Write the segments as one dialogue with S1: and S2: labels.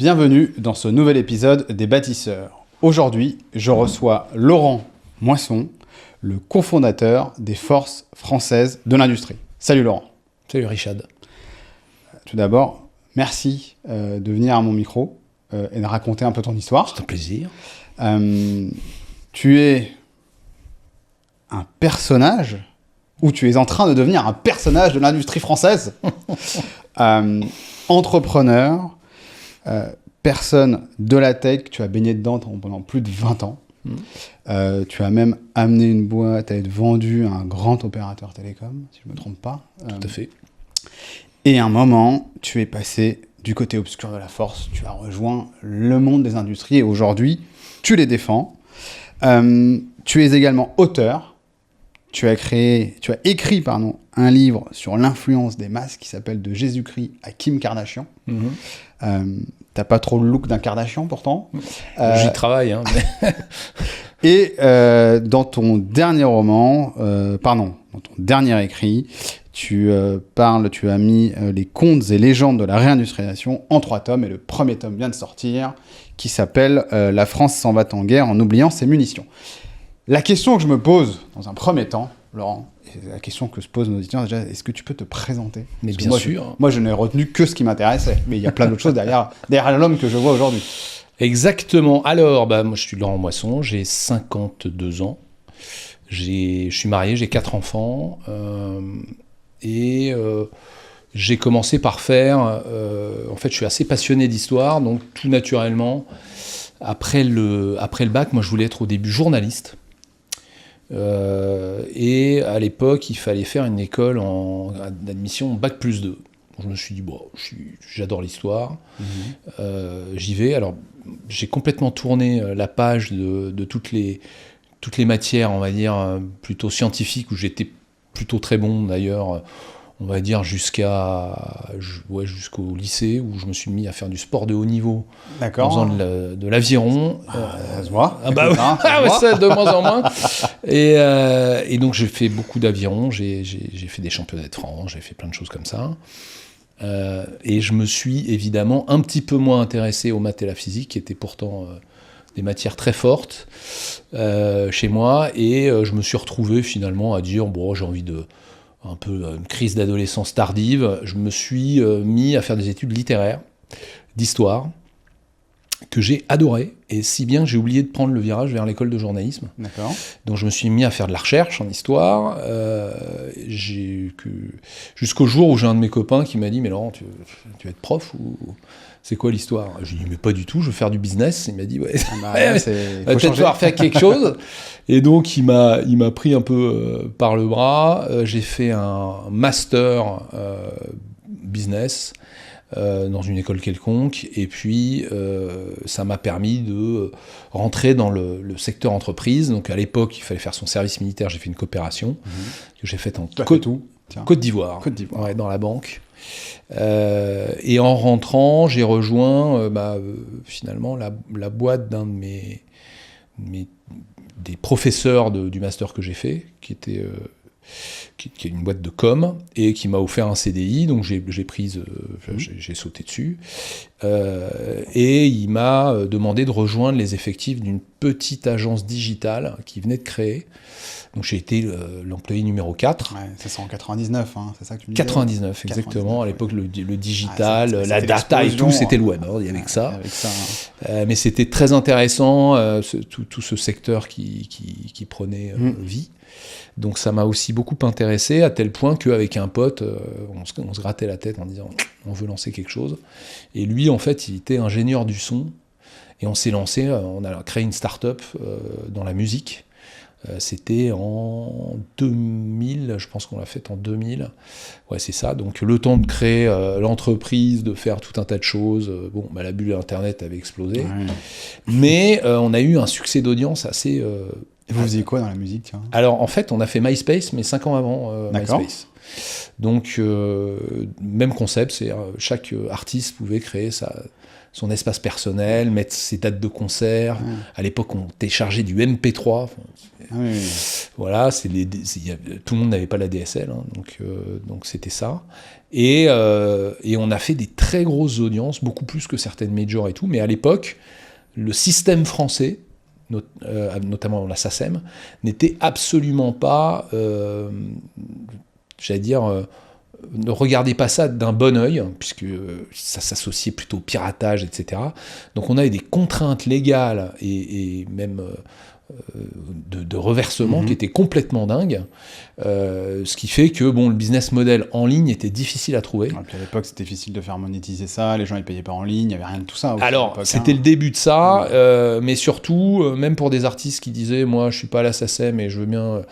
S1: Bienvenue dans ce nouvel épisode des Bâtisseurs. Aujourd'hui, je reçois Laurent Moisson, le cofondateur des Forces françaises de l'industrie. Salut Laurent.
S2: Salut Richard.
S1: Tout d'abord, merci de venir à mon micro et de raconter un peu ton histoire.
S2: C'est un plaisir.
S1: Tu es un personnage, ou tu es en train de devenir un personnage de l'industrie française. Entrepreneur, personne de la tech, tu as baigné dedans pendant plus de 20 ans. Tu as même amené une boîte à être vendue à un grand opérateur télécom, si je ne me trompe pas.
S2: Tout à fait.
S1: Et à un moment, tu es passé du côté obscur de la force, tu as rejoint le monde des industries et aujourd'hui, tu les défends. Tu es également auteur. Tu as écrit un livre sur l'influence des masses qui s'appelle De Jésus-Christ à Kim Kardashian. T'as pas trop le look d'un Kardashian pourtant.
S2: J'y travaille. Hein, mais...
S1: Et dans ton dernier roman, dans ton dernier écrit, tu as mis les contes et légendes de la réindustrialisation en 3 tomes et le premier tome vient de sortir qui s'appelle La France s'en va en guerre en oubliant ses munitions. La question que je me pose dans un premier temps, Laurent, et la question que se posent nos auditeurs déjà, est-ce que tu peux te présenter?
S2: Mais bien sûr.
S1: Moi, je n'ai retenu que ce qui m'intéressait, mais il y a plein d'autres choses derrière l'homme que je vois aujourd'hui.
S2: Exactement. Alors, moi, je suis Laurent Moisson, j'ai 52 ans. Je suis marié, j'ai 4 enfants. J'ai commencé par faire... en fait, je suis assez passionné d'histoire, donc tout naturellement, après le bac, moi, je voulais être au début journaliste. Et à l'époque, il fallait faire une école d'admission Bac+2. Je me suis dit, j'adore l'histoire, j'y vais. Alors, j'ai complètement tourné la page de toutes les matières, on va dire, plutôt scientifiques, où j'étais plutôt très bon d'ailleurs, on va dire jusqu'au lycée, où je me suis mis à faire du sport de haut niveau, en faisant de l'aviron.
S1: Ça se voit.
S2: Ça, de moins en moins. Et donc j'ai fait beaucoup d'aviron, j'ai fait des championnats de France, j'ai fait plein de choses comme ça. Et je me suis évidemment un petit peu moins intéressé aux maths et la physique, qui étaient pourtant des matières très fortes chez moi. Et je me suis retrouvé finalement à dire, j'ai envie de... un peu une crise d'adolescence tardive, je me suis mis à faire des études littéraires, d'histoire, que j'ai adoré, et si bien que j'ai oublié de prendre le virage vers l'école de journalisme.
S1: D'accord.
S2: Donc je me suis mis à faire de la recherche en histoire, jusqu'au jour où j'ai un de mes copains qui m'a dit « Mais Laurent, tu veux être prof ou c'est quoi l'histoire ?» J'ai dit « Mais pas du tout, je veux faire du business. » Il m'a dit « Ouais, peut-être falloir faire quelque chose. » Et donc il m'a pris un peu par le bras. J'ai fait un master business dans une école quelconque, et puis ça m'a permis de rentrer dans le secteur entreprise. Donc à l'époque, il fallait faire son service militaire. J'ai fait une coopération que j'ai faite en Côte d'Ivoire, ouais, dans la banque. Et en rentrant, j'ai rejoint finalement la boîte d'un de des professeurs du master que j'ai fait, qui est une boîte de com, et qui m'a offert un CDI, donc j'ai sauté dessus. Et il m'a demandé de rejoindre les effectifs d'une petite agence digitale qu'il venait de créer. Donc j'ai été l'employé numéro 4.
S1: Ouais, c'est ça en 99, c'est ça que tu me disais?
S2: 99, exactement. À l'époque, le digital, la data et tout, c'était le web. Il y avait que ça. Mais c'était très intéressant, tout ce secteur qui prenait vie. Donc ça m'a aussi beaucoup intéressé, à tel point qu'avec un pote, on se grattait la tête en disant « on veut lancer quelque chose ». Et lui, en fait, il était ingénieur du son. Et on s'est lancé, on a créé une start-up dans la musique. C'était en 2000, je pense qu'on l'a fait en 2000. Ouais, c'est ça. Donc le temps de créer l'entreprise, de faire tout un tas de choses. La bulle Internet avait explosé. Ouais. Mais on a eu un succès d'audience assez...
S1: Et vous faisiez quoi dans la musique, tiens?
S2: Alors en fait, on a fait MySpace, mais 5 ans avant MySpace. Donc même concept, c'est chaque artiste pouvait créer son espace personnel, mettre ses dates de concert. À l'époque, on téléchargeait du MP3. Voilà, tout le monde n'avait pas la DSL, hein, donc c'était ça. Et on a fait des très grosses audiences, beaucoup plus que certaines majors et tout. Mais à l'époque, le système français, notamment la SACEM, n'était absolument pas, ne regardez pas ça d'un bon œil, puisque ça s'associait plutôt au piratage, etc. Donc on avait des contraintes légales et même de reversement qui étaient complètement dingues, ce qui fait que le business model en ligne était difficile à trouver.
S1: À l'époque, c'était difficile de faire monétiser ça, les gens ils payaient pas en ligne, il n'y avait rien de tout ça.
S2: Alors, c'était le début de ça, mais surtout, même pour des artistes qui disaient « moi je suis pas à la SACEM et je veux bien...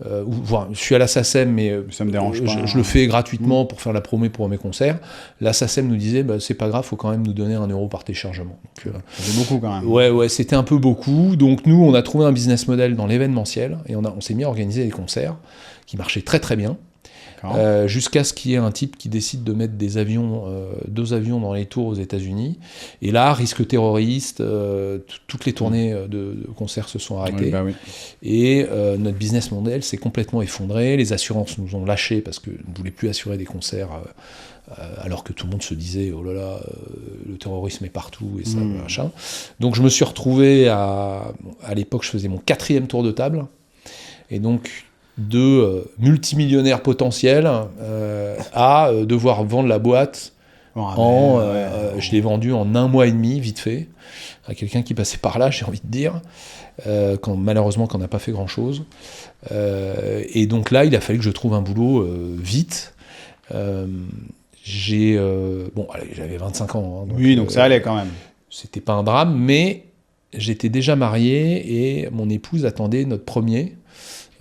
S2: je suis à la SACEM, mais
S1: ça me dérange pas,
S2: je le fais gratuitement pour faire la promo pour mes concerts. » La SACEM nous disait c'est pas grave, faut quand même nous donner 1 € par téléchargement.
S1: C'est beaucoup quand même.
S2: Ouais, c'était un peu beaucoup. Donc nous, on a trouvé un business model dans l'événementiel et on s'est mis à organiser des concerts qui marchaient très très bien. Jusqu'à ce qu'il y ait un type qui décide de mettre 2 avions dans les tours aux États-Unis. Et là, risque terroriste, toutes les tournées de concerts se sont arrêtées. Et notre business model s'est complètement effondré. Les assurances nous ont lâchés parce qu'elles ne voulaient plus assurer des concerts, alors que tout le monde se disait oh là là, le terrorisme est partout et ça, machin. Donc je me suis retrouvé à l'époque, je faisais mon 4e tour de table. Et donc, de multimillionnaire potentiel à devoir vendre la boîte je l'ai vendu en 1 mois et demi, vite fait, à quelqu'un qui passait par là, j'ai envie de dire, malheureusement qu'on n'a pas fait grand chose. Et donc là, il a fallu que je trouve un boulot vite. J'avais 25 ans. Hein,
S1: donc ça allait quand même.
S2: C'était pas un drame, mais j'étais déjà marié et mon épouse attendait notre premier.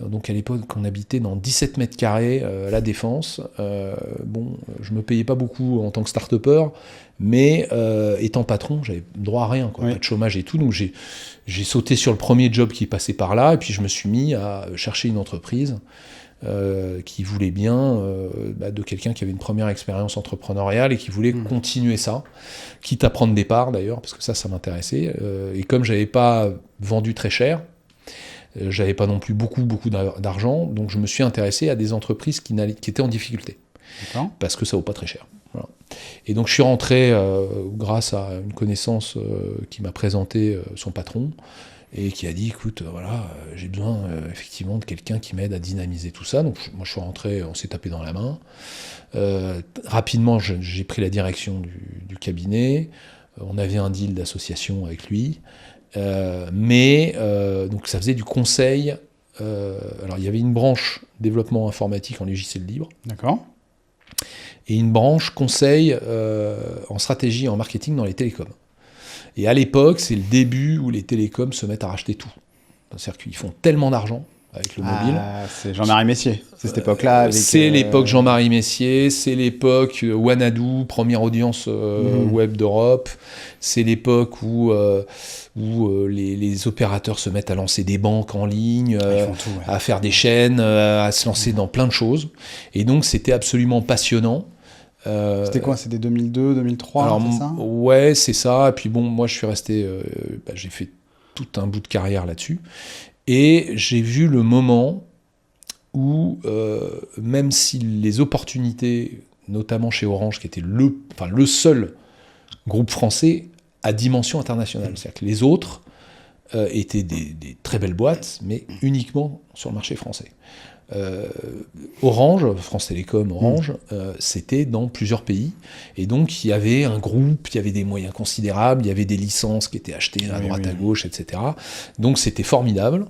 S2: Donc à l'époque, on habitait dans 17 mètres carrés à La Défense. Je me payais pas beaucoup en tant que start-upper, mais étant patron, j'avais droit à rien, pas de chômage et tout. Donc j'ai sauté sur le premier job qui passait par là, et puis je me suis mis à chercher une entreprise qui voulait bien de quelqu'un qui avait une première expérience entrepreneuriale et qui voulait continuer ça, quitte à prendre des parts d'ailleurs, parce que ça m'intéressait. Et comme j'avais pas vendu très cher, j'avais pas non plus beaucoup d'argent, donc je me suis intéressé à des entreprises qui étaient en difficulté. Parce que ça vaut pas très cher. Voilà. Et donc je suis rentré grâce à une connaissance qui m'a présenté son patron et qui a dit écoute, j'ai besoin effectivement de quelqu'un qui m'aide à dynamiser tout ça. Donc moi je suis rentré, on s'est tapé dans la main. Rapidement j'ai pris la direction du cabinet. On avait un deal d'association avec lui. Donc ça faisait du conseil. Alors il y avait une branche développement informatique en logiciel libre.
S1: D'accord.
S2: Et une branche conseil en stratégie et en marketing dans les télécoms. Et à l'époque, c'est le début où les télécoms se mettent à racheter tout. C'est-à-dire qu'ils font tellement d'argent avec le mobile.
S1: C'est Jean-Marie Messier, c'est cette époque-là.
S2: C'est l'époque Jean-Marie Messier, c'est l'époque Wanadoo, première audience web d'Europe. C'est l'époque où les opérateurs se mettent à lancer des banques en ligne, à faire des chaînes, à se lancer dans plein de choses. Et donc c'était absolument passionnant.
S1: C'était quoi? C'était 2002, 2003, c'est ça?
S2: Ouais, c'est ça. Et puis moi je suis resté... j'ai fait tout un bout de carrière là-dessus. Et j'ai vu le moment où, même si les opportunités, notamment chez Orange, qui était le seul groupe français à dimension internationale, c'est-à-dire que les autres étaient des très belles boîtes, mais uniquement sur le marché français. Orange, France Télécom, Orange, c'était dans plusieurs pays, et donc il y avait un groupe, il y avait des moyens considérables, il y avait des licences qui étaient achetées à droite à gauche, etc. Donc c'était formidable.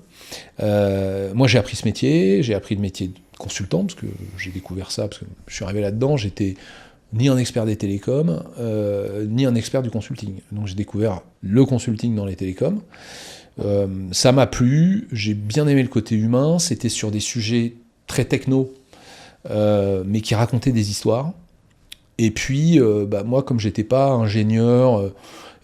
S2: Moi j'ai appris ce métier, j'ai appris le métier de consultant, parce que j'ai découvert ça, parce que je suis arrivé là-dedans, j'étais ni un expert des télécoms, ni un expert du consulting. Donc j'ai découvert le consulting dans les télécoms. Ça m'a plu, j'ai bien aimé le côté humain, c'était sur des sujets très techno, mais qui racontaient des histoires. Et puis, moi, comme j'étais pas ingénieur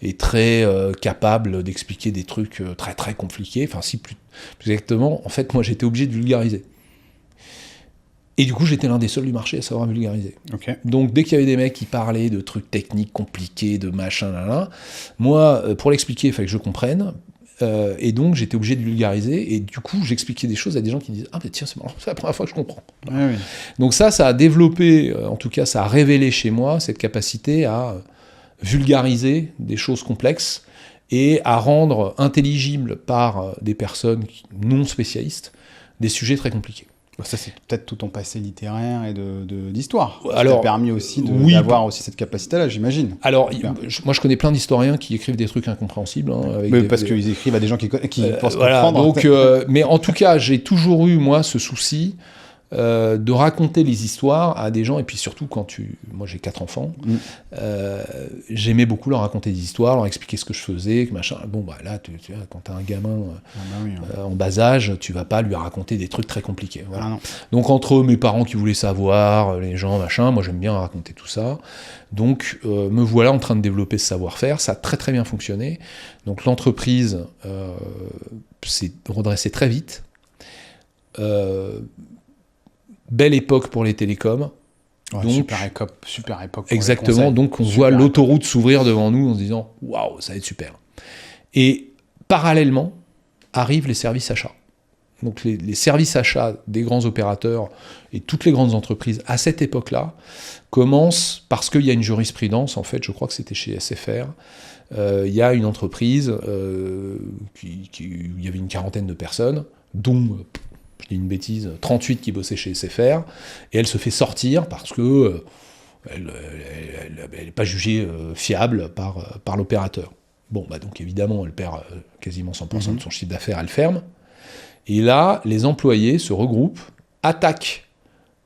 S2: et très capable d'expliquer des trucs très très compliqués, enfin si plus exactement, en fait, moi j'étais obligé de vulgariser. Et du coup, j'étais l'un des seuls du marché à savoir vulgariser.
S1: Okay.
S2: Donc, dès qu'il y avait des mecs qui parlaient de trucs techniques compliqués, de machin, moi, pour l'expliquer, il fallait que je comprenne. Et donc, j'étais obligé de vulgariser. Et du coup, j'expliquais des choses à des gens qui disaient « Ah, mais tiens, c'est marrant, c'est la première fois que je comprends. »
S1: Oui.
S2: Donc ça a développé, en tout cas, ça a révélé chez moi cette capacité à vulgariser des choses complexes et à rendre intelligibles par des personnes non spécialistes des sujets très compliqués.
S1: Ça, c'est peut-être tout ton passé littéraire et d'histoire.
S2: Alors,
S1: qui t'a permis aussi d'avoir aussi cette capacité-là, j'imagine.
S2: Alors, moi, je connais plein d'historiens qui écrivent des trucs incompréhensibles.
S1: Parce qu'ils écrivent à des gens qui pensent comprendre.
S2: Donc, mais en tout cas, j'ai toujours eu, moi, ce souci de raconter les histoires à des gens, et puis surtout moi j'ai 4 enfants, j'aimais beaucoup leur raconter des histoires, leur expliquer ce que je faisais, que machin. Bon bah là, tu vois, quand t'as un gamin en bas âge, tu vas pas lui raconter des trucs très compliqués. Voilà. Donc entre mes parents qui voulaient savoir, les gens machin, moi j'aime bien raconter tout ça. Donc me voilà en train de développer ce savoir-faire, ça a très très bien fonctionné. Donc l'entreprise s'est redressée très vite. Belle époque pour les télécoms.
S1: Ouais, donc, super époque.
S2: Exactement. Donc on voit l'autoroute s'ouvrir devant nous en se disant waouh, ça va être super. Et parallèlement arrivent les services achats. Donc les services achats des grands opérateurs et toutes les grandes entreprises à cette époque-là commencent parce qu'il y a une jurisprudence. En fait, je crois que c'était chez SFR. Il y a une entreprise où il y avait une quarantaine de personnes, dont je dis une bêtise, 38 qui bossaient chez SFR, et elle se fait sortir parce que elle n'est pas jugée fiable par l'opérateur. Bon, bah donc évidemment, elle perd quasiment 100% de son chiffre d'affaires, elle ferme. Et là, les employés se regroupent, attaquent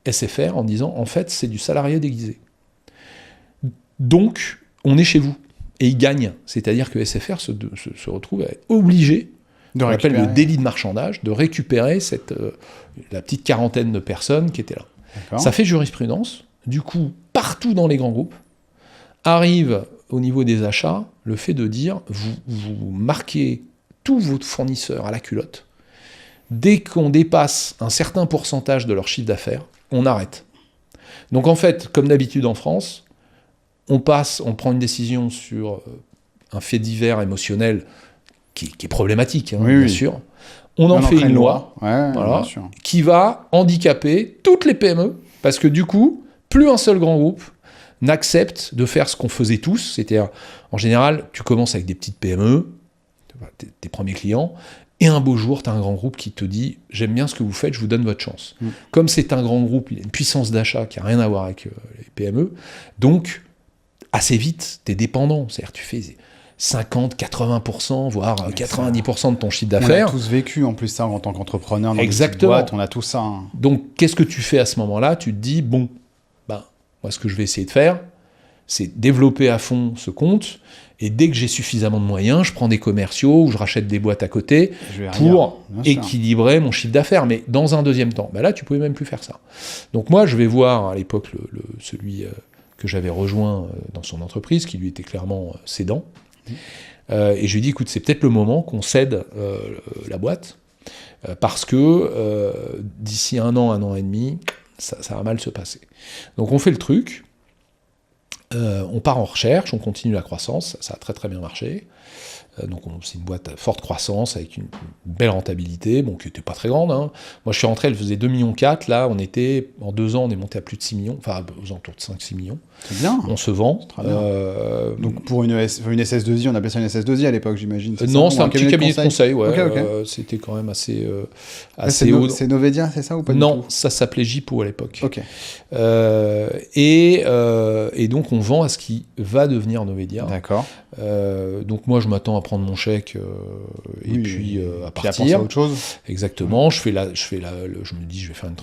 S2: SFR en disant, en fait, c'est du salarié déguisé. Donc, on est chez vous. Et ils gagnent. C'est-à-dire que SFR se retrouve à être obligé, on appelle le délit de marchandage, de récupérer la petite quarantaine de personnes qui étaient là. D'accord. Ça fait jurisprudence. Du coup, partout dans les grands groupes, arrive au niveau des achats le fait de dire, vous marquez tous vos fournisseurs à la culotte. Dès qu'on dépasse un certain pourcentage de leur chiffre d'affaires, on arrête. Donc en fait, comme d'habitude en France, on prend une décision sur un fait divers émotionnel qui est problématique, bien sûr. On en fait une loi qui va handicaper toutes les PME, parce que du coup, plus un seul grand groupe n'accepte de faire ce qu'on faisait tous, c'est-à-dire, en général, tu commences avec des petites PME, tes premiers clients, et un beau jour, tu as un grand groupe qui te dit « J'aime bien ce que vous faites, je vous donne votre chance ». Comme c'est un grand groupe, il a une puissance d'achat qui n'a rien à voir avec les PME, donc, assez vite, tu es dépendant, c'est-à-dire tu fais 50, 80%, voire 90% de ton chiffre d'affaires.
S1: On a tous vécu en plus ça en tant qu'entrepreneur dans
S2: Exactement.
S1: Une petite boîte, on a tout ça. Hein.
S2: Donc qu'est-ce que tu fais à ce moment-là ? Tu te dis, bon, moi ce que je vais essayer de faire, c'est développer à fond ce compte, et dès que j'ai suffisamment de moyens, je prends des commerciaux ou je rachète des boîtes à côté pour équilibrer mon chiffre d'affaires. Mais dans un deuxième temps, là tu pouvais même plus faire ça. Donc moi je vais voir à l'époque celui que j'avais rejoint dans son entreprise, qui lui était clairement cédant. Et je lui dis, écoute, c'est peut-être le moment qu'on cède la boîte, parce que d'ici un an et demi, ça va mal se passer. Donc on fait le truc, on part en recherche, on continue la croissance, ça a très très bien marché. Donc c'est une boîte à forte croissance, avec une belle rentabilité, qui n'était pas très grande. Hein. Moi je suis rentré, elle faisait 2,4 millions, là en 2 ans on est monté à plus de 6 millions, enfin aux alentours de 5-6 millions.
S1: C'est bien.
S2: On se vend.
S1: Très bien. Donc pour une SS2I, on appelait ça une SS2I à l'époque, j'imagine.
S2: Non, c'est un petit cabinet de conseil, ouais. Okay. C'était quand même assez haut.
S1: C'est Novedia, c'est ça ou pas du
S2: Non,
S1: tout
S2: ça s'appelait Jipo à l'époque.
S1: Ok.
S2: Et donc on vend à ce qui va devenir Novedia.
S1: D'accord.
S2: Donc moi je m'attends à prendre mon chèque et puis à partir.
S1: Puis à penser à autre chose.
S2: Exactement. Je me dis je vais faire une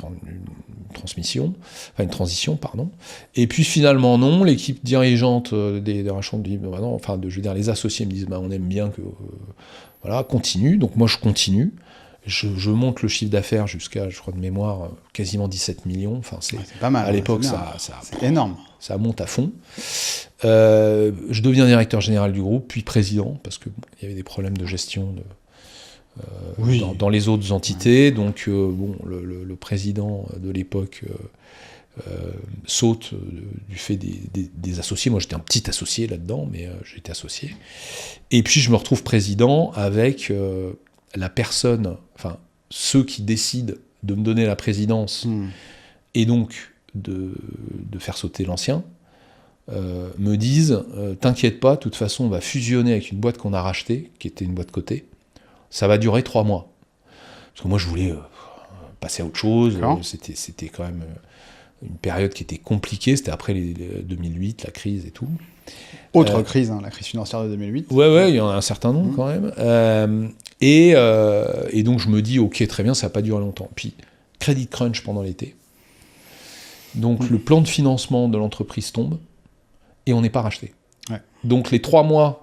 S2: transition, pardon. Et puis finalement non, l'équipe dirigeante des rachats me dit non, je veux dire les associés me disent on aime bien que continue. Donc moi je continue. Je monte le chiffre d'affaires jusqu'à, je crois de mémoire, quasiment 17 millions. Enfin, c'est
S1: pas mal.
S2: À l'époque,
S1: c'est énorme.
S2: Ça monte à fond. Je deviens directeur général du groupe, puis président, parce qu'il y avait des problèmes de gestion dans les autres entités. Donc, le président de l'époque saute du fait des associés. Moi, j'étais un petit associé là-dedans, mais j'étais associé. Et puis, je me retrouve président avec la personne, enfin, ceux qui décident de me donner la présidence et donc de faire sauter l'ancien, me disent t'inquiète pas, de toute façon, on va fusionner avec une boîte qu'on a rachetée, qui était une boîte cotée. Ça va durer 3 mois. Parce que moi, je voulais passer à autre chose. C'était quand même une période qui était compliquée. C'était après 2008, la crise et tout.
S1: Autre crise, la crise financière de 2008.
S2: Ouais, il y en a un certain nombre quand même. Et donc, je me dis, ok, très bien, ça va pas durer longtemps. Puis, Credit Crunch pendant l'été. Donc, le plan de financement de l'entreprise tombe et on n'est pas racheté.
S1: Ouais.
S2: Donc, les 3 mois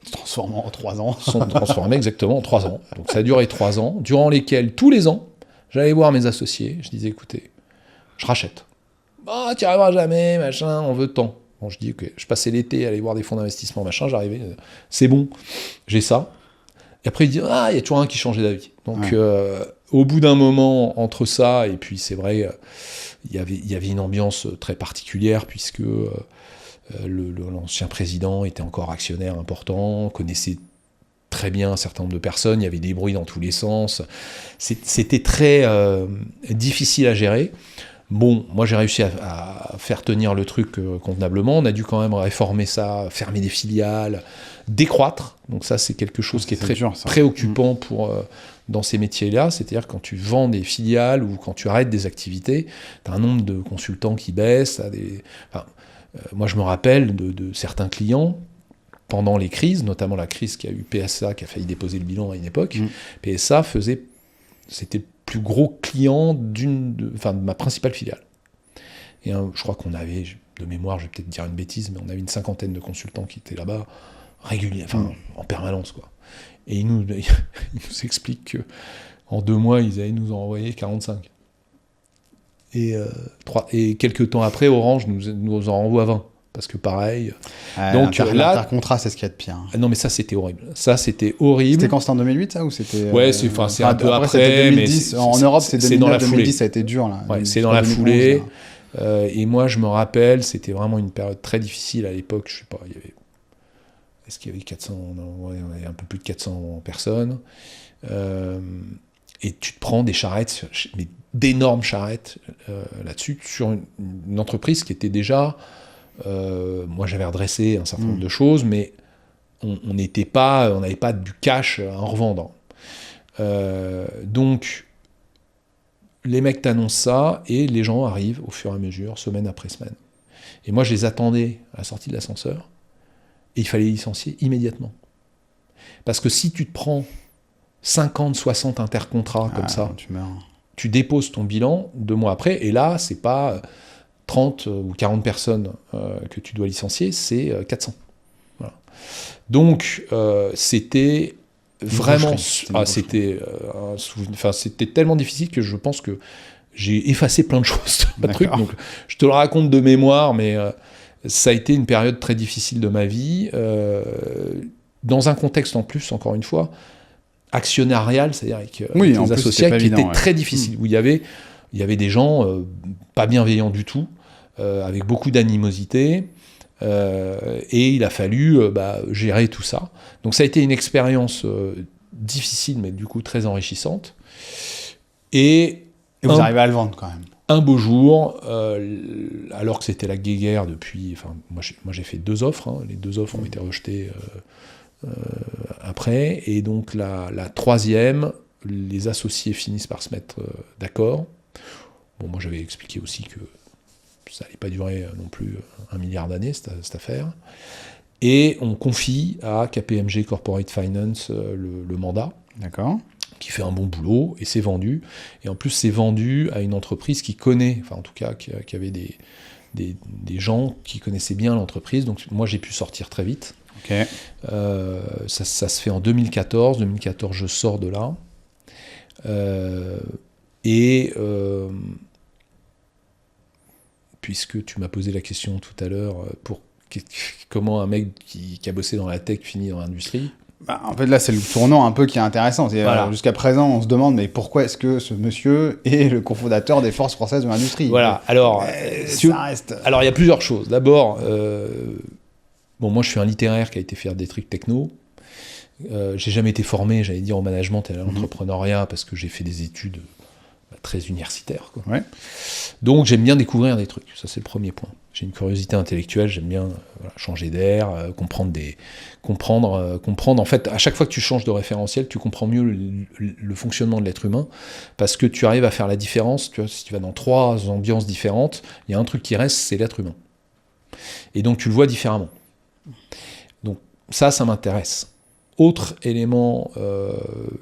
S1: se transforment en 3 ans.
S2: sont transformés exactement en 3 ans. Donc ça a duré 3 ans, durant lesquels, tous les ans, j'allais voir mes associés, je disais, écoutez, je rachète. Bah, tu n'y arriveras jamais, machin, on veut tant. Bon, je dis, ok, je passais l'été à aller voir des fonds d'investissement, machin, j'arrivais, c'est bon, j'ai ça. Et après, il dit, il y a toujours un qui changeait d'avis. Donc, au bout d'un moment, entre ça, et puis c'est vrai, il y avait une ambiance très particulière, puisque l'ancien président était encore actionnaire important, connaissait très bien un certain nombre de personnes, il y avait des bruits dans tous les sens. C'était très difficile à gérer. Bon, moi j'ai réussi à faire tenir le truc convenablement. On a dû quand même réformer ça, fermer des filiales, décroître. Donc ça, c'est quelque chose qui est très dur, préoccupant dans ces métiers-là. C'est-à-dire quand tu vends des filiales ou quand tu arrêtes des activités, tu as un nombre de consultants qui baisse. Moi, je me rappelle de certains clients, pendant les crises, notamment la crise qui a eu PSA, qui a failli déposer le bilan à une époque. PSA c'était le plus gros client de ma principale filiale. Et je crois qu'on avait, de mémoire, je vais peut-être dire une bêtise, mais on avait une 50aine de consultants qui étaient là-bas, régulièrement, en permanence, quoi. Et ils nous expliquent qu'en 2 mois, ils allaient nous en envoyer 45. Et quelques temps après, Orange nous en renvoie 20. Parce que pareil.
S1: Donc l'intercontrat, c'est ce qu'il y a de pire.
S2: Non, mais ça, c'était horrible. C'était horrible.
S1: C'était quand, c'était en 2008, ça, ou c'était
S2: Ouais, c'est un peu après.
S1: 2010. En Europe, c'est 2009-2010, ça a été dur, là.
S2: Ouais, c'est dans la foulée. Et moi, je me rappelle, c'était vraiment une période très difficile à l'époque. Je sais pas, est-ce qu'il y avait 400 on avait un peu plus de 400 personnes. Et tu te prends des charrettes, mais d'énormes charrettes là-dessus, sur une entreprise qui était déjà... moi, j'avais redressé un certain nombre de choses, mais on n'avait pas du cash à en revendre. Donc, les mecs t'annoncent ça, et les gens arrivent au fur et à mesure, semaine après semaine. Et moi, je les attendais à la sortie de l'ascenseur, et il fallait les licencier immédiatement. Parce que si tu te prends 50, 60 intercontrats comme ça, tu déposes ton bilan 2 mois après, et là, c'est pas 30 ou 40 personnes que tu dois licencier, c'est 400. Voilà. Donc, c'était vraiment... c'était tellement difficile que je pense que j'ai effacé plein de choses. Donc, je te le raconte de mémoire, mais ça a été une période très difficile de ma vie, dans un contexte en plus, encore une fois, actionnarial, c'est-à-dire avec des associés qui étaient très difficiles, où il y avait des gens pas bienveillants du tout, avec beaucoup d'animosité, et il a fallu gérer tout ça. Donc ça a été une expérience difficile, mais du coup très enrichissante. Et
S1: vous arrivez à le vendre quand même.
S2: Un beau jour, alors que c'était la guéguerre depuis... Moi j'ai fait 2 offres, les 2 offres ont été rejetées après, et donc la 3e, les associés finissent par se mettre d'accord. Bon, moi j'avais expliqué aussi que ça n'allait pas durer non plus 1 milliard d'années, cette affaire. Et on confie à KPMG Corporate Finance le mandat.
S1: D'accord.
S2: Qui fait un bon boulot, et c'est vendu. Et en plus, c'est vendu à une entreprise qui connaît, en tout cas, qui avait des gens qui connaissaient bien l'entreprise. Donc moi, j'ai pu sortir très vite.
S1: Okay.
S2: Ça se fait en 2014. 2014, je sors de là. Puisque tu m'as posé la question tout à l'heure, comment un mec qui a bossé dans la tech finit dans l'industrie.
S1: En fait, là, c'est le tournant un peu qui est intéressant.
S2: Voilà.
S1: Jusqu'à présent, on se demande, mais pourquoi est-ce que ce monsieur est le cofondateur des Forces françaises de l'industrie ?
S2: Voilà. Alors,
S1: ça reste...
S2: Alors, il y a plusieurs choses. D'abord, moi, je suis un littéraire qui a été faire des trucs techno. J'ai jamais été formé, j'allais dire, au management et à l'entrepreneuriat parce que j'ai fait des études très universitaires, quoi.
S1: Ouais.
S2: Donc, j'aime bien découvrir des trucs. Ça, c'est le premier point. J'ai une curiosité intellectuelle, j'aime bien changer d'air, comprendre. En fait, à chaque fois que tu changes de référentiel, tu comprends mieux le fonctionnement de l'être humain, parce que tu arrives à faire la différence. Tu vois, si tu vas dans 3 ambiances différentes, il y a un truc qui reste, c'est l'être humain. Et donc, tu le vois différemment. Donc, ça m'intéresse. Autre élément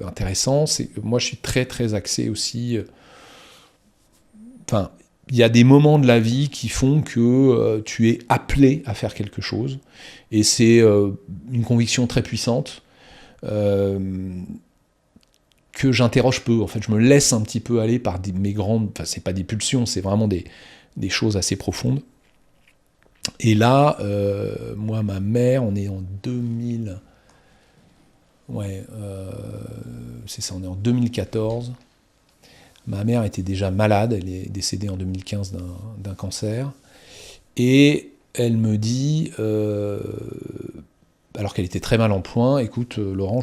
S2: intéressant, c'est que moi, je suis très, très axé aussi... il y a des moments de la vie qui font que tu es appelé à faire quelque chose. Et c'est une conviction très puissante que j'interroge peu. En fait, je me laisse un petit peu aller par mes grandes... Enfin, c'est pas des pulsions, c'est vraiment des choses assez profondes. Et là, moi, ma mère, on est en 2000... Ouais, c'est ça, on est en 2014. Ma mère était déjà malade, elle est décédée en 2015 d'un cancer. Et elle me dit, alors qu'elle était très mal en point, écoute, Laurent,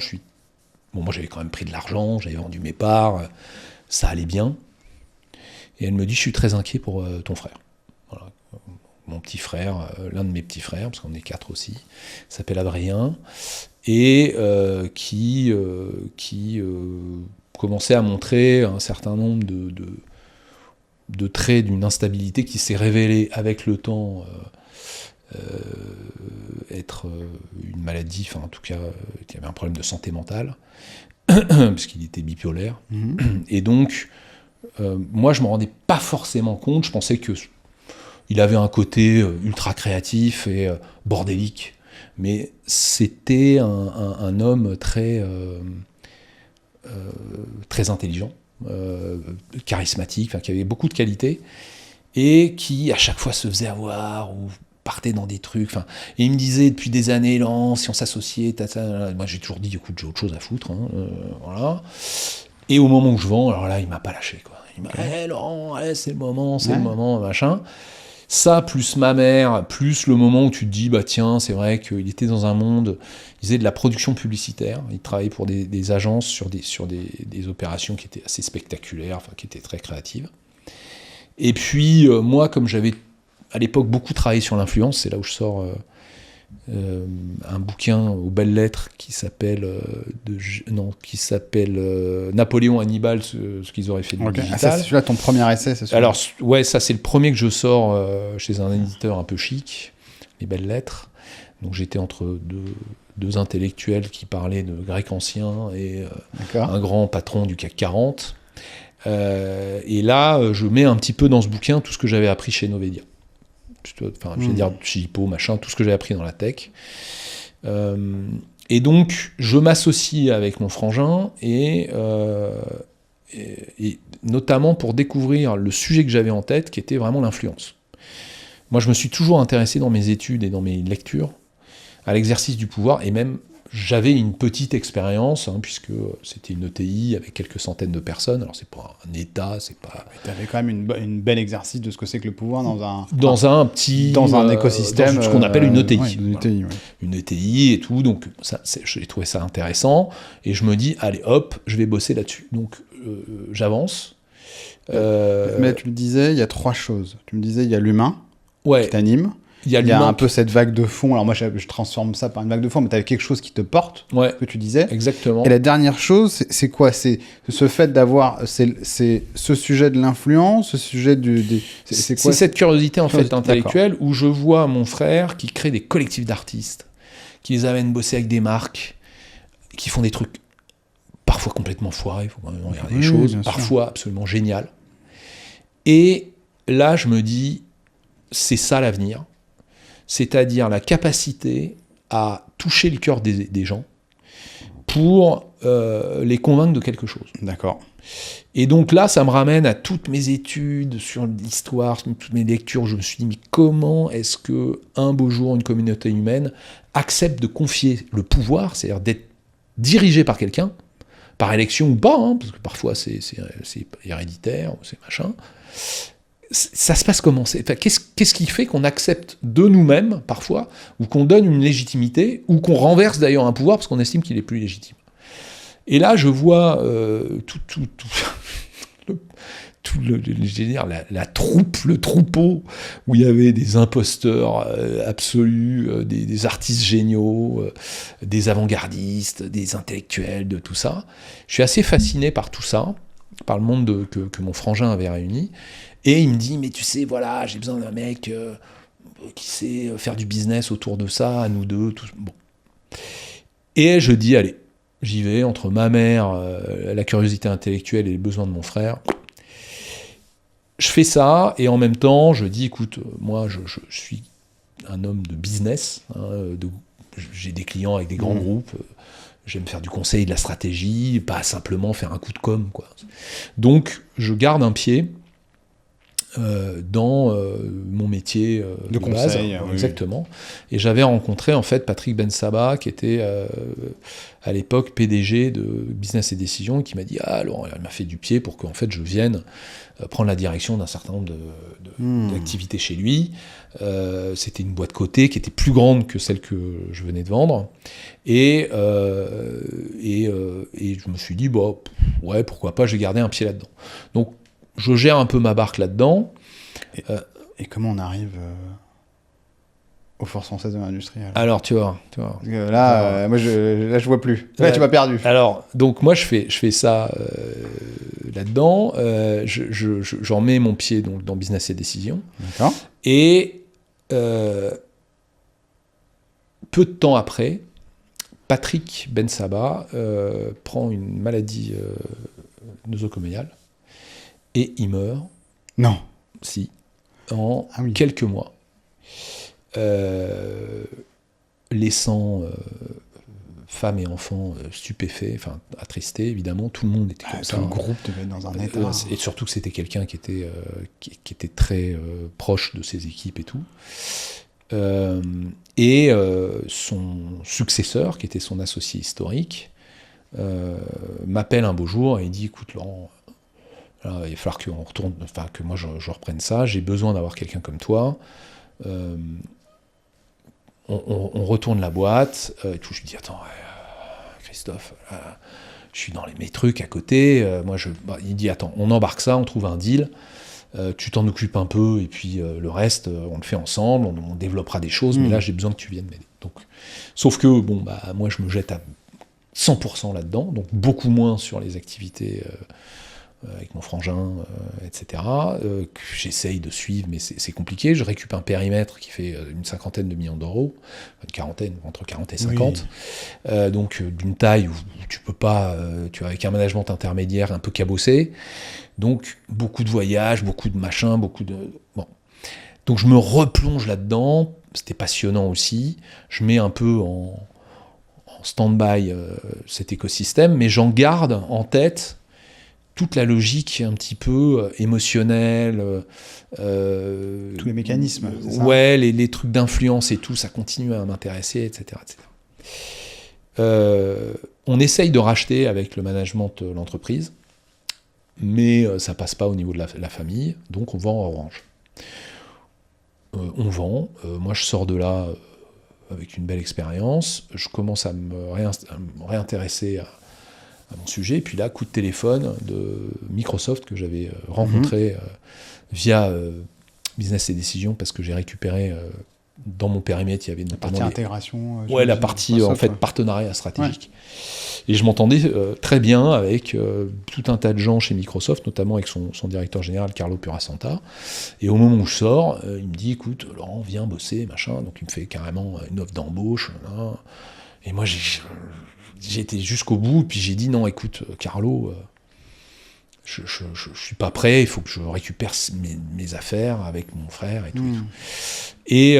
S2: moi j'avais quand même pris de l'argent, j'avais vendu mes parts, ça allait bien. Et elle me dit, je suis très inquiet pour ton frère. Voilà. Mon petit frère, l'un de mes petits frères, parce qu'on est 4 aussi, s'appelle Adrien, et qui commençait à montrer un certain nombre de traits d'une instabilité qui s'est révélée avec le temps être une maladie, enfin en tout cas, il y avait un problème de santé mentale, puisqu'il était bipolaire. Et donc, moi je ne me rendais pas forcément compte, je pensais qu'il avait un côté ultra créatif et bordélique, mais c'était un homme très intelligent, charismatique, qui avait beaucoup de qualités, et qui à chaque fois se faisait avoir ou partait dans des trucs. Et il me disait depuis des années, non, si on s'associait, moi j'ai toujours dit, écoute, j'ai autre chose à foutre, voilà. Et au moment où je vends, alors là, il m'a pas lâché, quoi. Il m'a dit, Laurent, c'est le moment, machin. Ça, plus ma mère, plus le moment où tu te dis, bah tiens, c'est vrai qu'il était dans un monde, il faisait de la production publicitaire, il travaillait pour des agences sur des opérations qui étaient assez spectaculaires, qui étaient très créatives. Et puis, moi, comme j'avais à l'époque beaucoup travaillé sur l'influence, c'est là où je sors un bouquin aux belles lettres qui s'appelle Napoléon Hannibal, ce qu'ils auraient fait du digital.
S1: C'est celui-là ton premier essai, c'est celui-là.
S2: Alors, ouais, ça c'est le premier que je sors chez un éditeur un peu chic, les belles lettres. Donc j'étais entre deux intellectuels qui parlaient de grec ancien et un grand patron du CAC 40. Et là, je mets un petit peu dans ce bouquin tout ce que j'avais appris chez Novedia. Enfin, je vais dire chez Hippo, machin, tout ce que j'avais appris dans la tech. Et donc, je m'associe avec mon frangin et notamment pour découvrir le sujet que j'avais en tête, qui était vraiment l'influence. Moi, je me suis toujours intéressé dans mes études et dans mes lectures à l'exercice du pouvoir, et même j'avais une petite expérience, puisque c'était une ETI avec quelques centaines de personnes. Alors c'est pas un État, c'est pas...
S1: Tu avais quand même une belle exercice de ce que c'est que le pouvoir dans un
S2: écosystème, dans ce qu'on appelle une ETI.
S1: Une ETI, ouais.
S2: Une ETI et tout, donc j'ai trouvé ça intéressant, et je me dis, allez hop, je vais bosser là-dessus. Donc j'avance.
S1: Mais tu me disais, il y a 3 choses. Tu me disais, il y a l'humain qui t'anime. Il y a un peu cette vague de fond. Alors moi, je transforme ça par une vague de fond, mais tu avais quelque chose qui te porte, que tu disais.
S2: Exactement.
S1: Et la dernière chose, c'est quoi ? C'est ce fait d'avoir... C'est ce sujet de l'influence, ce sujet
S2: c'est quoi ? C'est cette curiosité en fait intellectuelle où je vois mon frère qui crée des collectifs d'artistes, qui les amène bosser avec des marques, qui font des trucs parfois complètement foirés, il faut quand même regarder les choses, parfois absolument géniales. Et là, je me dis, c'est ça l'avenir. C'est-à-dire la capacité à toucher le cœur des gens pour les convaincre de quelque chose.
S1: D'accord.
S2: Et donc là, ça me ramène à toutes mes études sur l'histoire, toutes mes lectures. Je me suis dit, mais comment est-ce qu'un beau jour, une communauté humaine accepte de confier le pouvoir, c'est-à-dire d'être dirigé par quelqu'un, par élection ou pas, parce que parfois c'est héréditaire, ou c'est machin. Ça se passe comment ? Qu'est-ce qui fait qu'on accepte de nous-mêmes, parfois, ou qu'on donne une légitimité, ou qu'on renverse d'ailleurs un pouvoir parce qu'on estime qu'il est plus légitime ? Et là, je vois la troupe, le troupeau, où il y avait des imposteurs absolus, des artistes géniaux, des avant-gardistes, des intellectuels, de tout ça. Je suis assez fasciné par tout ça, par le monde que mon frangin avait réuni. Et il me dit, mais tu sais, voilà, j'ai besoin d'un mec qui sait faire du business autour de ça, à nous deux, tout. Bon. Et je dis, allez, j'y vais, entre ma mère, la curiosité intellectuelle et les besoins de mon frère. Je fais ça, et en même temps, je dis, écoute, moi, je suis un homme de business, j'ai des clients avec des grands groupes, j'aime faire du conseil, de la stratégie, pas simplement faire un coup de com', quoi. Donc, je garde un pied dans mon métier de conseil, base, exactement. Et j'avais rencontré en fait Patrick Bensaba, qui était à l'époque PDG de Business et Décision, qui m'a dit alors il m'a fait du pied pour qu'en fait je vienne prendre la direction d'un certain nombre d'activités chez lui. C'était une boîte cotée qui était plus grande que celle que je venais de vendre, et je me suis dit ouais, pourquoi pas, je vais garder un pied là-dedans. Donc je gère un peu ma barque là-dedans.
S1: Et comment on arrive aux forces françaises de l'industrie
S2: alors tu vois.
S1: Là, moi, je vois plus. Là, tu m'as perdu.
S2: Alors, donc moi, je fais ça là-dedans. J'en mets mon pied donc, dans Business et Décision.
S1: D'accord.
S2: Et peu de temps après, Patrick Bensaba prend une maladie nosocomiale et il meurt.
S1: Non.
S2: Si. En quelques mois. Laissant femmes et enfants stupéfaits, enfin attristés, évidemment. Tout le monde était comme ça.
S1: Tout le groupe devait être dans un état.
S2: Et surtout que c'était quelqu'un qui était très proche de ses équipes et tout. Son successeur, qui était son associé historique, m'appelle un beau jour et il dit, écoute Laurent, là, il va falloir qu'on retourne, enfin que moi je reprenne ça, j'ai besoin d'avoir quelqu'un comme toi. On retourne la boîte, et tout. Je lui dis, attends, Christophe, je suis dans mes trucs à côté, il dit, attends, on embarque ça, on trouve un deal, tu t'en occupes un peu, et puis le reste, on le fait ensemble, on développera des choses, mais là, j'ai besoin que tu viennes m'aider. Donc, sauf que, moi, je me jette à 100% là-dedans, donc beaucoup moins sur les activités avec mon frangin, etc., que j'essaye de suivre, mais c'est compliqué. Je récupère un périmètre qui fait une 50aine de millions d'euros, une quarantaine, entre 40 et 50, donc d'une taille où tu peux pas, avec un management intermédiaire un peu cabossé, donc beaucoup de voyages, beaucoup de machins, Bon. Donc je me replonge là-dedans, c'était passionnant aussi, je mets un peu en stand-by cet écosystème, mais j'en garde en tête toute la logique un petit peu émotionnelle.
S1: Tous les mécanismes, c'est ça ?
S2: Ouais, les trucs d'influence et tout, ça continue à m'intéresser, etc. On essaye de racheter avec le management de l'entreprise, mais ça passe pas au niveau de la famille, donc on vend à Orange. On vend, moi je sors de là avec une belle expérience, je commence à me réintéresser à mon sujet, et puis là, coup de téléphone de Microsoft que j'avais rencontré via Business et Décision, parce que j'ai récupéré dans mon périmètre, il y avait
S1: la partie intégration.
S2: La partie en fait partenariat stratégique. Ouais. Et je m'entendais très bien avec tout un tas de gens chez Microsoft, notamment avec son directeur général Carlo Purasanta. Et au moment où je sors, il me dit, écoute, Laurent, viens bosser, machin. Donc il me fait carrément une offre d'embauche. Hein. Et moi, j'ai été jusqu'au bout, puis j'ai dit non, écoute, Carlo, je suis pas prêt, il faut que je récupère mes affaires avec mon frère et tout. Et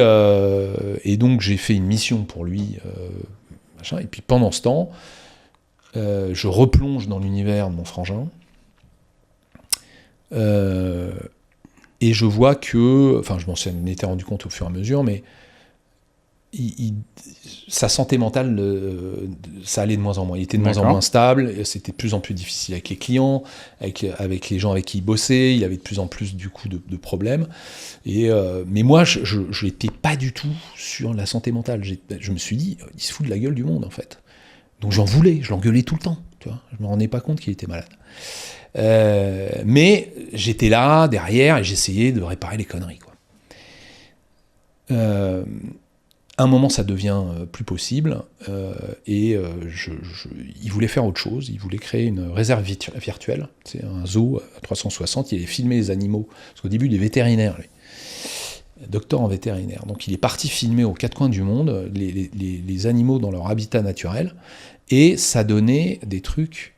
S2: donc j'ai fait une mission pour lui, machin, et puis pendant ce temps, je replonge dans l'univers de mon frangin, et je vois que, enfin je m'en étais rendu compte au fur et à mesure, mais sa santé mentale, ça allait de moins en moins. Il était de moins en moins stable, c'était de plus en plus difficile avec les clients, avec les gens avec qui il bossait, il avait de plus en plus du coup de problèmes. Mais moi, je n'étais pas du tout sur la santé mentale. Je me suis dit, il se fout de la gueule du monde en fait. Donc j'en voulais, je l'engueulais tout le temps. Tu vois, je me rendais pas compte qu'il était malade. Mais j'étais là, derrière, et j'essayais de réparer les conneries, quoi. À un moment, ça devient plus possible, il voulait faire autre chose, il voulait créer une réserve virtuelle, c'est un zoo à 360, il allait filmer les animaux, parce qu'au début, il est vétérinaire, lui. Docteur en vétérinaire. Donc il est parti filmer aux quatre coins du monde les animaux dans leur habitat naturel, et ça donnait des trucs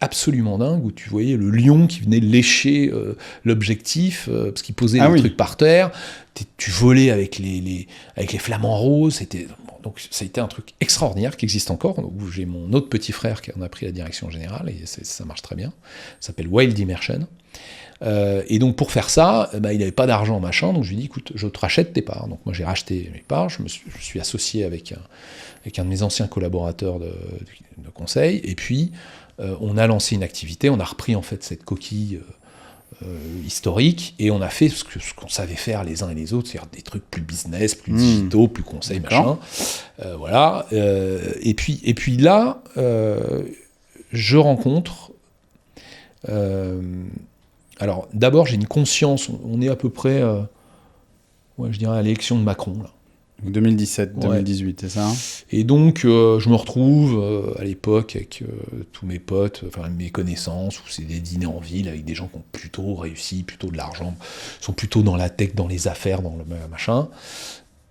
S2: absolument dingues, où tu voyais le lion qui venait lécher l'objectif, parce qu'il posait des trucs par terre, tu volais avec les flamants roses, donc ça a été un truc extraordinaire qui existe encore, où j'ai mon autre petit frère qui en a pris la direction générale, et ça marche très bien, ça s'appelle Wild Immersion. Et donc pour faire ça, il n'avait pas d'argent, machin, donc je lui ai dit, écoute, je te rachète tes parts. Donc moi j'ai racheté mes parts, je suis associé avec un de mes anciens collaborateurs de conseil, et puis on a lancé une activité, on a repris en fait cette coquille historique, et on a fait ce qu'on savait faire les uns et les autres, c'est-à-dire des trucs plus business, plus digitaux, plus conseils, machin. Voilà. Et puis là, je rencontre... alors, d'abord, j'ai une conscience, on est à peu près, je dirais, à l'élection de Macron, là.
S1: 2017, 2018, c'est ça, hein.
S2: Et donc, je me retrouve à l'époque avec tous mes potes, enfin mes connaissances, où c'est des dîners en ville avec des gens qui ont plutôt réussi, plutôt de l'argent, sont plutôt dans la tech, dans les affaires, dans le machin.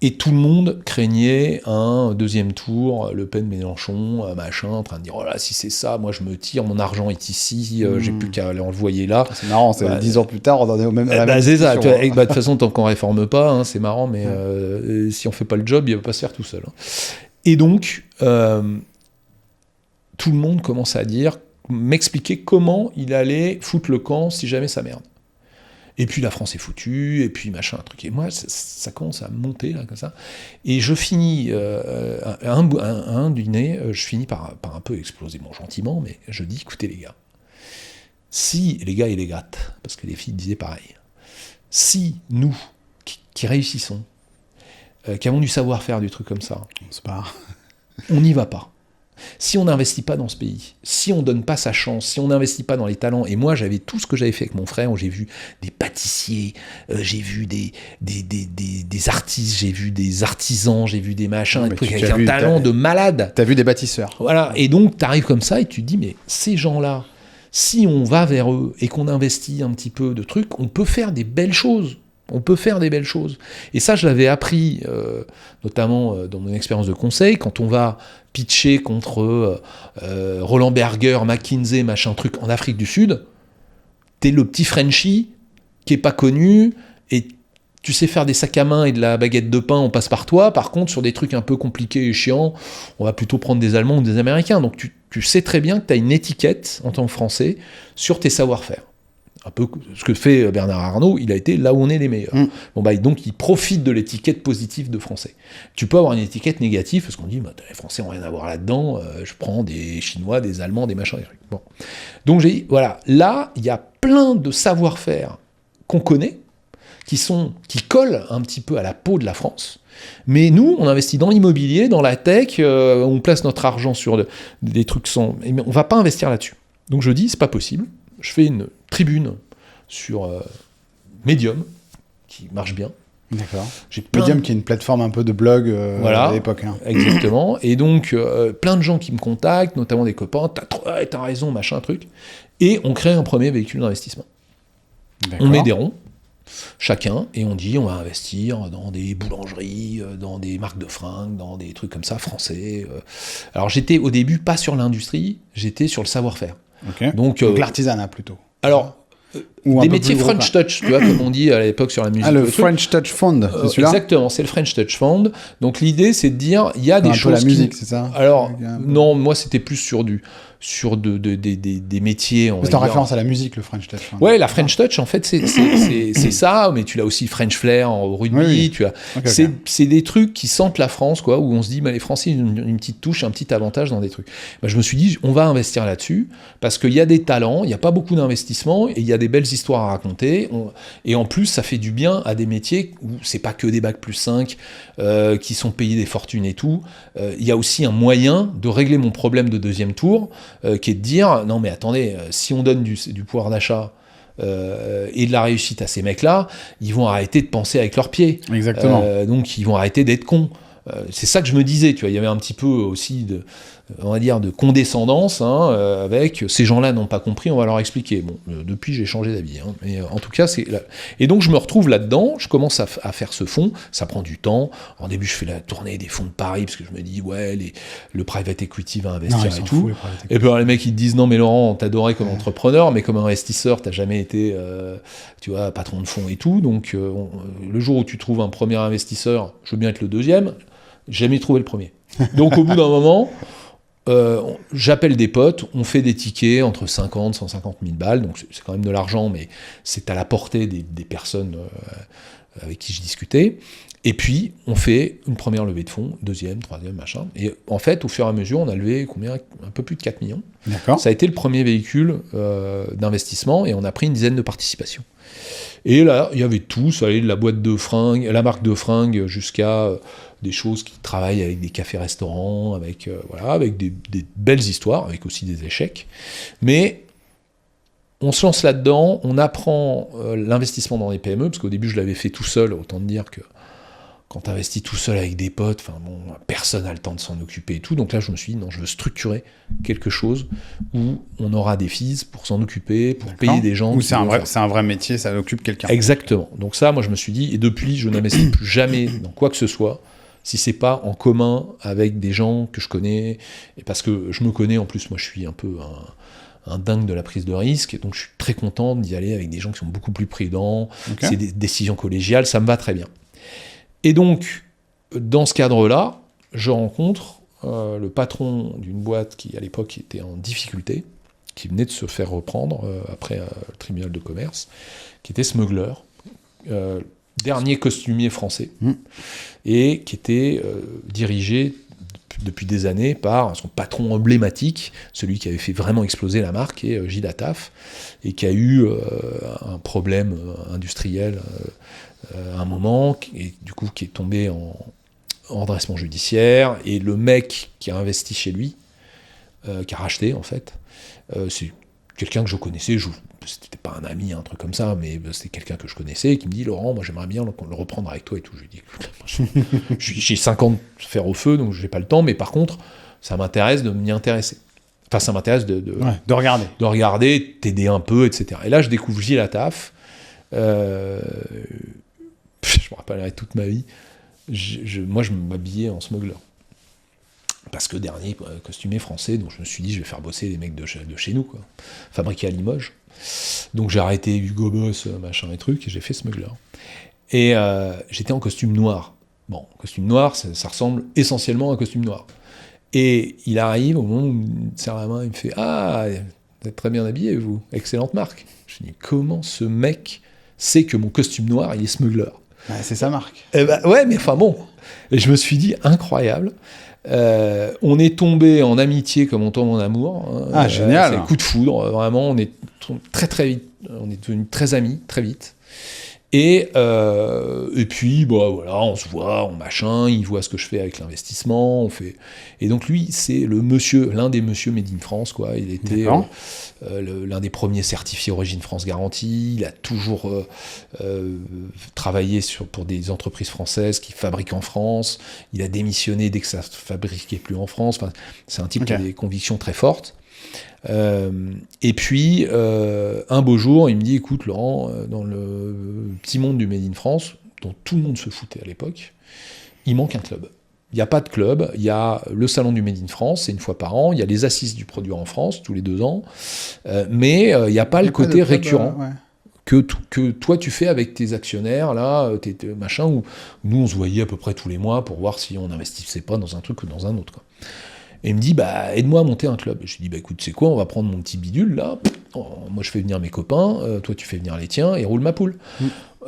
S2: Et tout le monde craignait un deuxième tour, Le Pen, Mélenchon, machin, en train de dire, oh là, si c'est ça, moi je me tire, mon argent est ici, j'ai plus qu'à l'envoyer là.
S1: C'est marrant, 10 ans plus tard, on en est au même.
S2: C'est ça, de toute façon, tant qu'on réforme pas, hein, c'est marrant, mais si on fait pas le job, il va pas se faire tout seul. Hein. Et donc, tout le monde commence à m'expliquer comment il allait foutre le camp si jamais ça merde. Et puis la France est foutue, et puis machin, un truc. Et moi, ça commence à monter, là, comme ça. Et je finis, un dîner, je finis par un peu exploser, bon, gentiment, mais je dis, écoutez les gars, si, les gars et les grattes, parce que les filles disaient pareil, si nous, qui réussissons, qui avons du savoir-faire, du truc comme ça, on n'y va pas. Si on n'investit pas dans ce pays, si on donne pas sa chance, si on n'investit pas dans les talents, et moi j'avais tout ce que j'avais fait avec mon frère, où j'ai vu des pâtissiers, j'ai vu des artistes, j'ai vu des artisans, j'ai vu des machins, des trucs avec un talent de malade.
S1: T'as vu des bâtisseurs.
S2: Voilà, et donc t'arrives comme ça et tu te dis, mais ces gens-là, si on va vers eux et qu'on investit un petit peu de trucs, on peut faire des belles choses. On peut faire des belles choses. Et ça, je l'avais appris, notamment dans mon expérience de conseil, quand on va pitcher contre Roland Berger, McKinsey, machin truc, en Afrique du Sud, t'es le petit Frenchie qui est pas connu, et tu sais faire des sacs à main et de la baguette de pain, on passe par toi. Par contre, sur des trucs un peu compliqués et chiants, on va plutôt prendre des Allemands ou des Américains. Donc tu sais très bien que tu as une étiquette, en tant que Français, sur tes savoir-faire. Un peu ce que fait Bernard Arnault, il a été là où on est les meilleurs. Donc il profite de l'étiquette positive de Français. Tu peux avoir une étiquette négative, parce qu'on dit, les Français n'ont rien à voir là-dedans, je prends des Chinois, des Allemands, des machins, des trucs. Bon. Donc j'ai dit, voilà, là, il y a plein de savoir-faire qu'on connaît, qui collent un petit peu à la peau de la France, mais nous, on investit dans l'immobilier, dans la tech, on place notre argent sur des trucs mais on ne va pas investir là-dessus. Donc je dis, c'est pas possible. Je fais une tribune sur Medium, qui marche bien.
S1: D'accord. Medium qui est une plateforme un peu de blog à l'époque. Hein.
S2: Exactement. Et donc, plein de gens qui me contactent, notamment des copains, t'as raison, machin, truc. Et on crée un premier véhicule d'investissement. D'accord. On met des ronds, chacun, et on dit, on va investir dans des boulangeries, dans des marques de fringues, dans des trucs comme ça, français. Alors, j'étais au début pas sur l'industrie, j'étais sur le savoir-faire.
S1: Okay. Donc l'artisanat plutôt.
S2: Alors, des métiers French Touch, tu vois, comme on dit à l'époque sur la musique.
S1: Le French Touch Fund, c'est celui-là.
S2: Exactement, c'est le French Touch Fund. Donc l'idée, c'est de dire, il y a des choses.
S1: La musique, c'est ça.
S2: Alors non, moi c'était plus sur des métiers.
S1: C'est en référence à la musique, le French Touch.
S2: Ouais, la French Touch, en fait, c'est ça, mais tu l'as aussi French Flair au rugby. Oui. Tu as, c'est des trucs qui sentent la France, quoi, où on se dit, les Français, une petite touche, un petit avantage dans des trucs. Je me suis dit, on va investir là-dessus, parce qu'il y a des talents, il n'y a pas beaucoup d'investissement, et il y a des belles histoires à raconter. Et en plus, ça fait du bien à des métiers où c'est pas que des bac+5 qui sont payés des fortunes et tout. Il y a aussi un moyen de régler mon problème de deuxième tour, qui est de dire, non mais attendez, si on donne du pouvoir d'achat et de la réussite à ces mecs-là, ils vont arrêter de penser avec leurs pieds.
S1: Exactement.
S2: Donc ils vont arrêter d'être cons. C'est ça que je me disais, tu vois, il y avait un petit peu aussi de condescendance, avec ces gens-là n'ont pas compris, on va leur expliquer. Bon, depuis j'ai changé d'avis, mais en tout cas c'est là. Et donc je me retrouve là-dedans, je commence à faire ce fonds, ça prend du temps. En début je fais la tournée des fonds de Paris parce que je me dis le private equity va investir et tout. Et puis les mecs ils te disent non mais Laurent, on t'adorait comme entrepreneur, mais comme investisseur t'as jamais été, tu vois, patron de fonds et tout. Donc le jour où tu trouves un premier investisseur, je veux bien être le deuxième. J'ai jamais trouvé le premier. Donc au bout d'un moment, j'appelle des potes, on fait des tickets entre 50 et 150 000 balles, donc c'est quand même de l'argent, mais c'est à la portée des personnes avec qui je discutais. Et puis, on fait une première levée de fonds, deuxième, troisième, machin. Et en fait, au fur et à mesure, on a levé un peu plus de 4 millions.
S1: D'accord.
S2: Ça a été le premier véhicule d'investissement, et on a pris une dizaine de participations. Et là, il y avait tout, ça allait de la boîte de fringues, la marque de fringues, jusqu'à des choses qui travaillent avec des cafés-restaurants, avec des belles histoires, avec aussi des échecs. Mais on se lance là-dedans, on apprend l'investissement dans les PME, parce qu'au début, je l'avais fait tout seul, autant te dire que quand tu investis tout seul avec des potes, personne n'a le temps de s'en occuper et tout. Donc là, je me suis dit, non, je veux structurer quelque chose où on aura des fees pour s'en occuper, pour payer des gens.
S1: Ou c'est un vrai métier, ça occupe quelqu'un.
S2: Exactement. Donc ça, moi, je me suis dit, et depuis, je n'investis plus jamais dans quoi que ce soit, si c'est pas en commun avec des gens que je connais, et parce que je me connais, en plus, moi, je suis un peu un dingue de la prise de risque, et donc je suis très content d'y aller avec des gens qui sont beaucoup plus prudents. Okay. C'est des décisions collégiales, ça me va très bien. Et donc, dans ce cadre-là, je rencontre le patron d'une boîte qui, à l'époque, était en difficulté, qui venait de se faire reprendre après le tribunal de commerce, qui était Smuggler, dernier costumier français, et qui était dirigé depuis des années par son patron emblématique, celui qui avait fait vraiment exploser la marque, et Gilles Attaf, et qui a eu un problème industriel à un moment, et du coup qui est tombé en redressement judiciaire, et le mec qui a investi chez lui, qui a racheté en fait, c'est quelqu'un que je connaissais, c'était pas un ami, un truc comme ça, mais c'était quelqu'un que je connaissais, qui me dit, Laurent, moi j'aimerais bien le reprendre avec toi et tout. Je lui dis, écoute, j'ai 5 ans de fer au feu, donc j'ai pas le temps, mais par contre, ça m'intéresse de m'y intéresser. Enfin, ça m'intéresse de
S1: regarder.
S2: De regarder, t'aider un peu, etc. Et là, je découvre Gilles Attaf. Je me rappellerai toute ma vie. Moi, je m'habillais en Smuggler. Parce que dernier costumier français, donc je me suis dit, je vais faire bosser les mecs de chez nous, quoi. Fabriqué à Limoges. Donc j'ai arrêté Hugo Boss, machin et truc, et j'ai fait Smuggler. Et j'étais en costume noir. Bon, costume noir, ça ressemble essentiellement à un costume noir. Et il arrive, au moment où il me serre la main, il me fait « Ah, vous êtes très bien habillé, vous. Excellente marque. » Je dis « Comment ce mec sait que mon costume noir, il est Smuggler ?»
S1: C'est sa marque.
S2: Ouais, mais enfin bon. Et je me suis dit, incroyable. On est tombé en amitié comme on tombe en amour.
S1: Génial.
S2: C'est le coup de foudre, vraiment. On est très très vite. On est devenus très amis, très vite. Et puis, voilà, on se voit, on machin, il voit ce que je fais avec l'investissement, on fait... Et donc lui, c'est l'un des monsieur Made in France, quoi. Il était l'un des premiers certifiés Origine France Garantie, il a toujours travaillé pour des entreprises françaises qui fabriquent en France, il a démissionné dès que ça ne fabriquait plus en France, enfin, c'est un type qui a des convictions très fortes. Et puis un beau jour il me dit, écoute Laurent, dans le petit monde du Made in France dont tout le monde se foutait à l'époque, il manque un club. Il n'y a pas de club, il y a le salon du Made in France, c'est une fois par an, il y a les assises du produit en France tous les 2 ans, mais il n'y a pas le côté récurrent. que toi tu fais avec tes actionnaires, là, tes machins, où nous on se voyait à peu près tous les mois pour voir si on n'investissait pas dans un truc ou dans un autre, quoi. Et il me dit, aide-moi à monter un club. Et je lui dis, écoute, c'est quoi, on va prendre mon petit bidule, là, moi je fais venir mes copains, toi tu fais venir les tiens, et roule ma poule.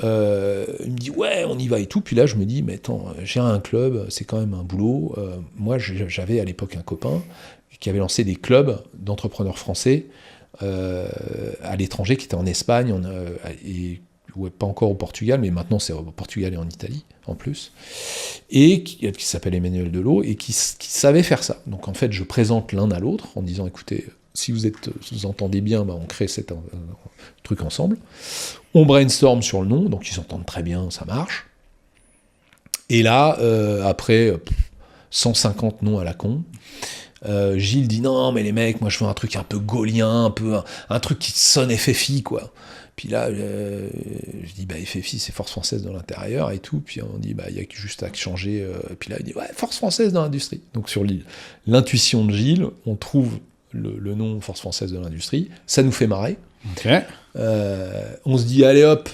S2: Il me dit, ouais, on y va et tout. Puis là, je me dis, mais attends, j'ai un club, c'est quand même un boulot. Moi, j'avais à l'époque un copain qui avait lancé des clubs d'entrepreneurs français à l'étranger, qui était en Espagne, et pas encore au Portugal, mais maintenant c'est au Portugal et en Italie en plus, et qui s'appelle Emmanuel Delot, et qui savait faire ça. Donc en fait, je présente l'un à l'autre en disant, écoutez, si vous entendez bien, on crée cet truc ensemble. On brainstorm sur le nom, donc ils s'entendent très bien, ça marche. Et là, après 150 noms à la con, Gilles dit non mais les mecs, moi je veux un truc un peu gaulien, un truc qui sonne FFI, quoi. Puis là je dis FFI c'est Force Française de l'Intérieur et tout, puis on dit il y a juste à changer, puis là il dit ouais, Force Française de l'Industrie. Donc sur l'intuition de Gilles, on trouve le nom Force Française de l'Industrie, ça nous fait marrer.
S1: Okay.
S2: On se dit allez hop,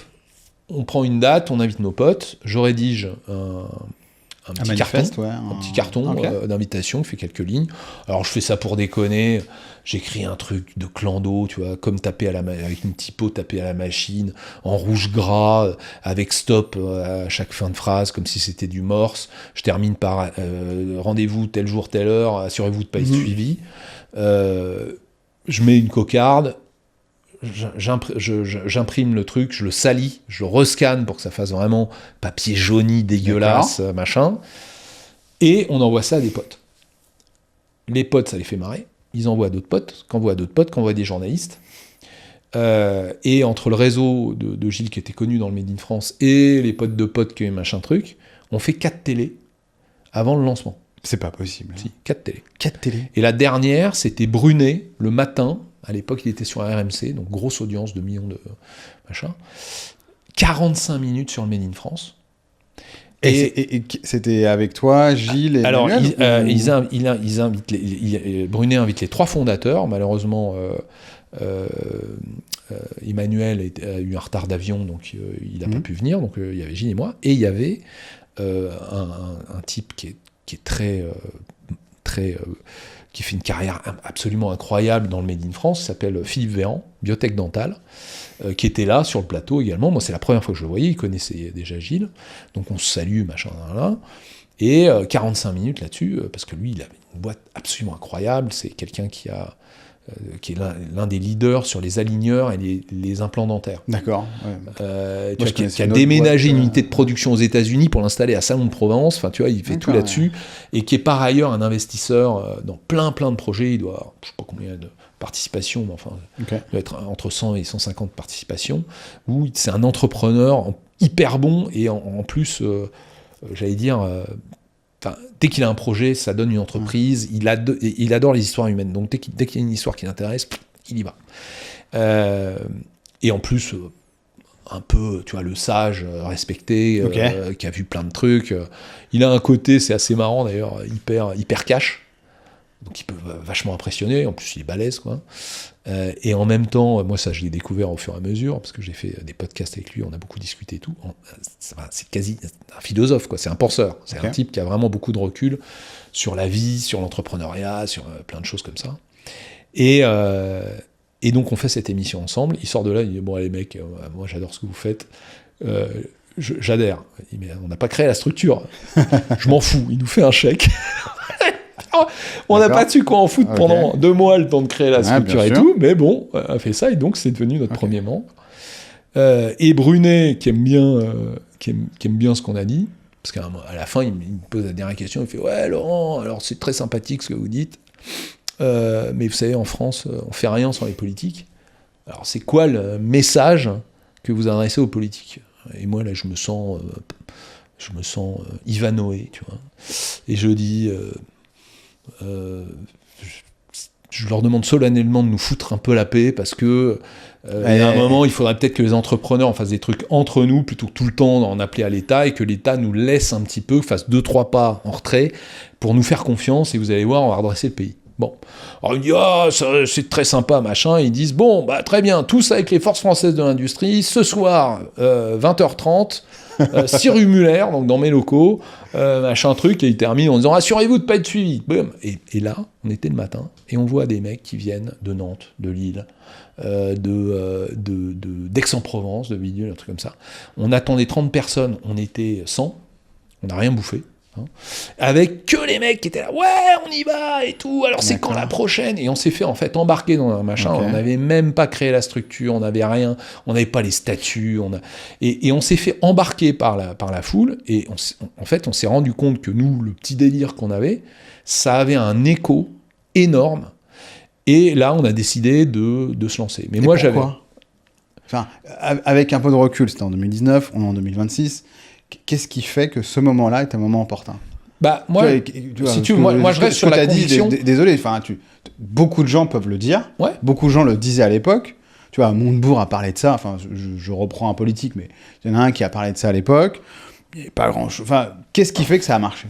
S2: on prend une date, on invite nos potes, je rédige un petit carton okay. D'invitation, qui fait quelques lignes. Alors je fais ça pour déconner, j'écris un truc de clando, tu vois, comme avec une typo tapée à la machine, en rouge gras, avec stop à chaque fin de phrase, comme si c'était du morse. Je termine par rendez-vous tel jour, telle heure, assurez-vous de ne pas être suivi. Je mets une cocarde, j'imprime le truc, je le salis, je le rescanne pour que ça fasse vraiment papier jauni, dégueulasse, machin, et on envoie ça à des potes. Les potes, ça les fait marrer, ils envoient à d'autres potes, qu'envoient des journalistes, et entre le réseau de Gilles qui était connu dans le Made in France et les potes de potes qui machin truc, on fait 4 télés avant le lancement.
S1: C'est pas possible.
S2: Si, 4 télés.
S1: 4 télés.
S2: Et la dernière, c'était Brunet, le matin. À l'époque, il était sur RMC, donc grosse audience de millions de machin. 45 minutes sur le Made in France.
S1: Et c'était avec toi, Gilles et
S2: alors,
S1: Emmanuel,
S2: Brunet invite les 3 fondateurs. Malheureusement, Emmanuel a eu un retard d'avion, donc il n'a pas pu venir. Donc il y avait Gilles et moi. Et il y avait un type qui est très... qui fait une carrière absolument incroyable dans le Made in France, s'appelle Philippe Véran, biotech dentale, qui était là sur le plateau également. Moi, c'est la première fois que je le voyais, il connaissait déjà Gilles, donc on se salue, machin, là, et 45 minutes là-dessus, parce que lui, il avait une boîte absolument incroyable, c'est quelqu'un qui est l'un des leaders sur les aligneurs et les implants dentaires.
S1: D'accord.
S2: Ouais. Qui a déménagé une unité de production aux États-Unis pour l'installer à Salon de Provence. Enfin, tu vois, il fait tout là-dessus. Et qui est par ailleurs un investisseur dans plein de projets. Il doit avoir, je sais pas combien de participations, mais enfin, il doit être entre 100 et 150 participations. Où c'est un entrepreneur hyper bon et en plus, j'allais dire. Dès qu'il a un projet, ça donne une entreprise, il adore les histoires humaines, donc dès qu'il y a une histoire qui l'intéresse, il y va. Et en plus, un peu, tu vois, le sage, respecté, qui a vu plein de trucs. Il a un côté, c'est assez marrant d'ailleurs, hyper cash, donc il peut vachement impressionner, en plus il est balèze, quoi. Et en même temps, moi ça je l'ai découvert au fur et à mesure, parce que j'ai fait des podcasts avec lui, on a beaucoup discuté et tout. C'est quasi un philosophe, quoi. C'est un penseur. C'est un type qui a vraiment beaucoup de recul sur la vie, sur l'entrepreneuriat, sur plein de choses comme ça. Et donc on fait cette émission ensemble. Il sort de là, il dit bon allez mecs, moi j'adore ce que vous faites. J'adhère. Il dit, mais on n'a pas créé la structure. Je m'en fous. Il nous fait un chèque. On n'a pas su quoi en foutre pendant 2 mois, le temps de créer la structure et tout, mais bon, on a fait ça et donc c'est devenu notre premier membre. Et Brunet, qui aime bien ce qu'on a dit, parce qu'à la fin, il me pose la dernière question, il fait « Ouais, Laurent, alors c'est très sympathique ce que vous dites, mais vous savez, en France, on fait rien sans les politiques. Alors c'est quoi le message que vous adressez aux politiques ?» Et moi, là, je me sens Ivanhoé, tu vois. Et je dis... je leur demande solennellement de nous foutre un peu la paix parce que à un moment il faudrait peut-être que les entrepreneurs fassent des trucs entre nous plutôt que tout le temps en appeler à l'État, et que l'État nous laisse un petit peu, fasse 2-3 pas en retrait pour nous faire confiance, et vous allez voir, on va redresser le pays. Bon. Alors il dit, c'est très sympa, machin. Ils disent, bon, bah très bien, tous avec les forces françaises de l'industrie, ce soir, 20h30, 6 rue Muller, donc dans mes locaux, machin truc, et il termine en disant, assurez-vous de pas être suivi. Boum. Et là, on était le matin, et on voit des mecs qui viennent de Nantes, de Lille, d'Aix-en-Provence, de Bidule, un truc comme ça. On attendait 30 personnes, on était 100, on n'a rien bouffé. Avec que les mecs qui étaient là, ouais, on y va et tout, alors c'est quand la prochaine? Et on s'est fait en fait embarquer dans un machin, on n'avait même pas créé la structure, on n'avait rien, on n'avait pas les statuts, et on s'est fait embarquer par la foule, et en fait on s'est rendu compte que nous, le petit délire qu'on avait, ça avait un écho énorme, et là on a décidé de se lancer. Mais moi j'avais...
S1: Enfin, avec un peu de recul, c'était en 2019, on est en 2026. Qu'est-ce qui fait que ce moment-là est un moment opportun?
S2: Bah moi, moi je reste sur la conviction.
S1: Désolé, enfin, beaucoup de gens peuvent le dire.
S2: Ouais.
S1: Beaucoup de gens le disaient à l'époque. Tu vois, Montebourg a parlé de ça. Enfin, je reprends un politique, mais il y en a un qui a parlé de ça à l'époque. Il n'y avait pas grand-chose. Enfin, qu'est-ce qui fait que ça a marché?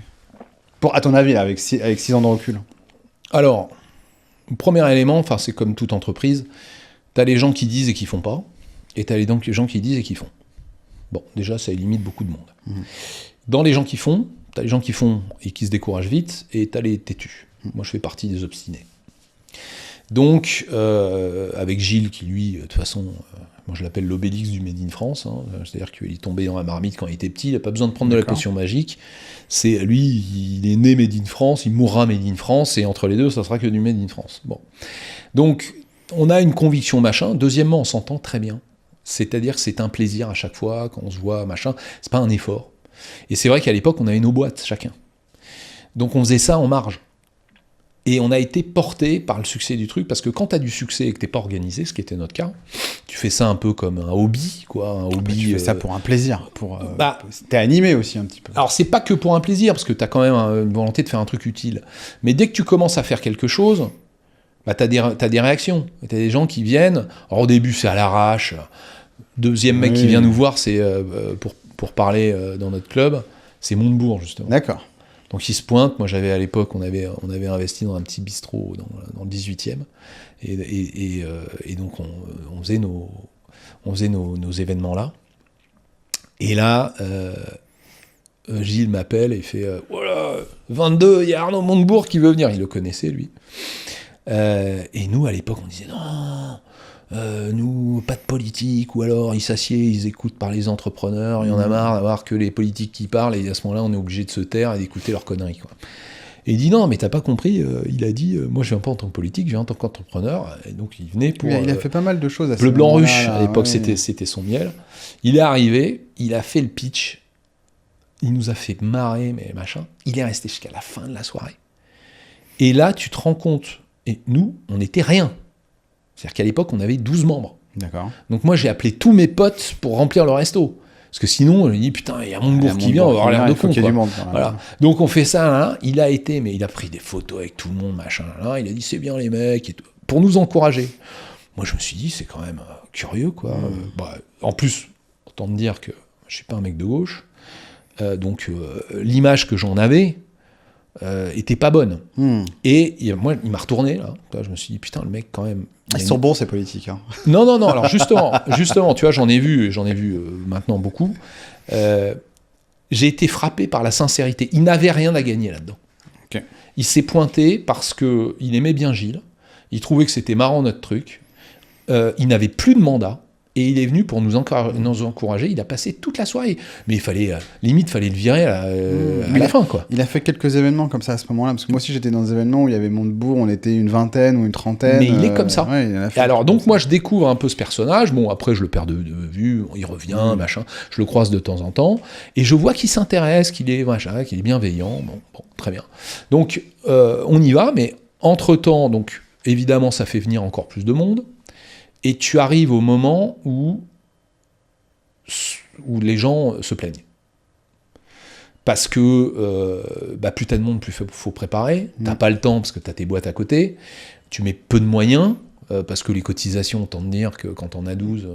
S1: À ton avis, là, avec 6 ans de recul.
S2: Alors, le premier élément, enfin, c'est comme toute entreprise. T'as les gens qui disent et qui font pas, et t'as les gens qui disent et qui font. Bon, déjà, ça limite beaucoup de monde. Dans les gens qui font, t'as les gens qui font et qui se découragent vite, et t'as les têtus. Moi, je fais partie des obstinés. Donc, avec Gilles, qui lui, de toute façon, moi je l'appelle l'Obélix du Made in France, hein, c'est-à-dire qu'il est tombé dans la marmite quand il était petit, il n'a pas besoin de prendre de la potion magique. C'est lui, il est né Made in France, il mourra Made in France, et entre les deux, ça sera que du Made in France. Bon. Donc, on a une conviction, machin. Deuxièmement, on s'entend très bien. C'est-à-dire que c'est un plaisir à chaque fois, quand on se voit, machin, c'est pas un effort. Et c'est vrai qu'à l'époque, on avait nos boîtes, chacun. Donc on faisait ça en marge. Et on a été porté par le succès du truc, parce que quand tu as du succès et que t'es pas organisé, ce qui était notre cas, tu fais ça un peu comme un hobby, quoi. Un hobby,
S1: tu fais ça pour un plaisir. T'es animé aussi un petit peu.
S2: Alors c'est pas que pour un plaisir, parce que tu as quand même une volonté de faire un truc utile. Mais dès que tu commences à faire quelque chose, bah, t'as des réactions. T'as des gens qui viennent. Alors au début, c'est à l'arrache. Deuxième mec qui vient nous voir, c'est pour parler dans notre club, c'est Montebourg, justement.
S1: D'accord.
S2: Donc il se pointe. Moi, à l'époque, on avait investi dans un petit bistrot dans le 18e. Et donc, on faisait nos événements là. Et là, Gilles m'appelle et fait voilà, 22, il y a Arnaud Montebourg qui veut venir. Il le connaissait, lui. Et nous, à l'époque, on disait non. Nous, pas de politique, ou alors ils s'assiedent, ils écoutent par les entrepreneurs, il y en a marre d'avoir que les politiques qui parlent, et à ce moment-là, on est obligé de se taire et d'écouter leurs conneries, quoi. Et il dit non, mais t'as pas compris, il a dit, moi je viens pas en tant que politique, je viens en tant qu'entrepreneur, et donc il venait pour...
S1: il a fait pas mal de choses à ce
S2: Bleu, blanc, ruche,
S1: là,
S2: à l'époque c'était son miel. Il est arrivé, il a fait le pitch, il nous a fait marrer, mais machin, il est resté jusqu'à la fin de la soirée. Et là, tu te rends compte, et nous, on n'était rien. C'est-à-dire qu'à l'époque, on avait 12 membres.
S1: D'accord.
S2: Donc moi, j'ai appelé tous mes potes pour remplir le resto. Parce que sinon, on lui dit, putain, il y a Montebourg qui vient, on va avoir l'air de con. Voilà. Donc on fait ça, là, il a pris des photos avec tout le monde, machin, là, il a dit, c'est bien les mecs, et tout, pour nous encourager. Moi, je me suis dit, c'est quand même curieux, quoi. En plus, autant me dire que je suis pas un mec de gauche, donc l'image que j'en avais, était pas bonne. Et moi, il m'a retourné, là. Je me suis dit, putain, le mec, quand même...
S1: Ils sont bons, ces politiques. Hein.
S2: Non, alors justement, tu vois, j'en ai vu maintenant beaucoup. J'ai été frappé par la sincérité. Il n'avait rien à gagner là-dedans.
S1: Okay.
S2: Il s'est pointé parce qu'il aimait bien Gilles. Il trouvait que c'était marrant notre truc. Il n'avait plus de mandat. Et il est venu pour nous encourager. Il a passé toute la soirée. Mais il fallait le virer à la fin, quoi.
S1: Il a fait quelques événements comme ça à ce moment-là. Parce que moi aussi, j'étais dans des événements où il y avait Montebourg, on était une vingtaine ou une trentaine.
S2: Mais il est comme ça.
S1: Ouais,
S2: et alors, donc, moi, je découvre un peu ce personnage. Bon, après, je le perds de vue. Il revient, machin. Je le croise de temps en temps. Et je vois qu'il s'intéresse, qu'il est bienveillant. Bon, très bien. Donc, on y va. Mais entre-temps, donc, évidemment, ça fait venir encore plus de monde. Et tu arrives au moment où les gens se plaignent. Parce que plus t'as de monde, plus faut préparer. T'as pas le temps parce que t'as tes boîtes à côté. Tu mets peu de moyens, parce que les cotisations, autant te dire que quand on a 12,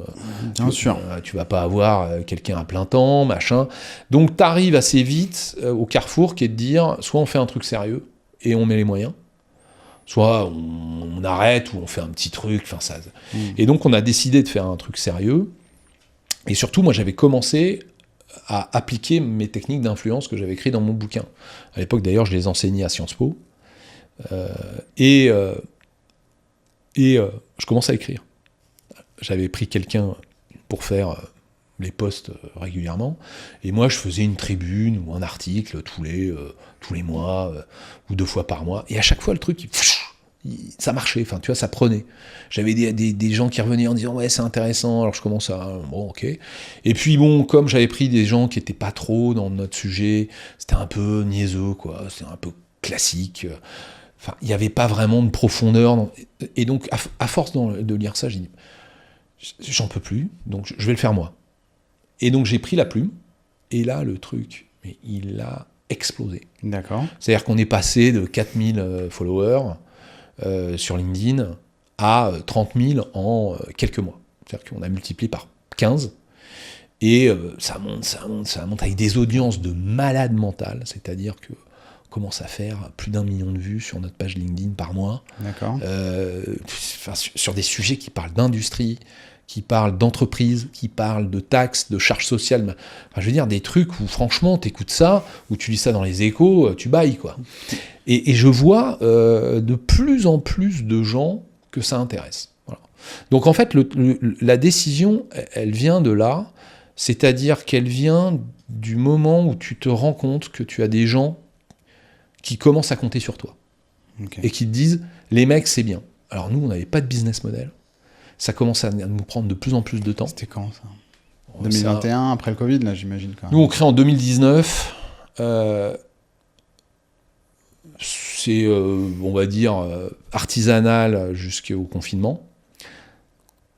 S2: tu vas pas avoir quelqu'un à plein temps, machin. Donc t'arrives assez vite au carrefour qui est de dire, soit on fait un truc sérieux et on met les moyens, Soit on arrête ou on fait un petit truc. Enfin, ça. Et donc, on a décidé de faire un truc sérieux. Et surtout, moi, j'avais commencé à appliquer mes techniques d'influence que j'avais écrites dans mon bouquin. À l'époque, d'ailleurs, je les enseignais à Sciences Po. Et je commençais à écrire. J'avais pris quelqu'un pour faire les posts régulièrement, et moi je faisais une tribune ou un article tous les mois ou 2 fois par mois, et à chaque fois le truc ça marchait, enfin tu vois, ça prenait. J'avais des gens qui revenaient en disant ouais c'est intéressant, alors je commence à bon ok, et puis bon, comme j'avais pris des gens qui étaient pas trop dans notre sujet, c'était un peu niaiseux quoi, c'était un peu classique. Enfin, il n'y avait pas vraiment de profondeur. Et donc, à force de lire ça, j'ai dit, j'en peux plus, donc je vais le faire moi. Et donc, j'ai pris la plume, et là, le truc, mais il a explosé.
S1: D'accord.
S2: C'est-à-dire qu'on est passé de 4000 followers sur LinkedIn à 30 000 en quelques mois. C'est-à-dire qu'on a multiplié par 15, et ça monte avec des audiences de malade mental, c'est-à-dire que commence à faire plus d'1 million de vues sur notre page LinkedIn par mois.
S1: D'accord.
S2: Sur des sujets qui parlent d'industrie, qui parlent d'entreprise, qui parlent de taxes, de charges sociales. Enfin, je veux dire, des trucs où franchement, t'écoutes ça, ou tu lis ça dans les échos, tu bailles, quoi. Et je vois de plus en plus de gens que ça intéresse. Voilà. Donc en fait, la décision, elle vient de là, c'est-à-dire qu'elle vient du moment où tu te rends compte que tu as des gens qui commencent à compter sur toi. Okay. Et qui te disent, les mecs, c'est bien. Alors nous, on n'avait pas de business model. Ça commence à nous prendre de plus en plus de temps.
S1: C'était quand, ça ? 2021, après le Covid, là, j'imagine. Quand même.
S2: Nous, on crée en 2019. C'est, on va dire, artisanal jusqu'au confinement.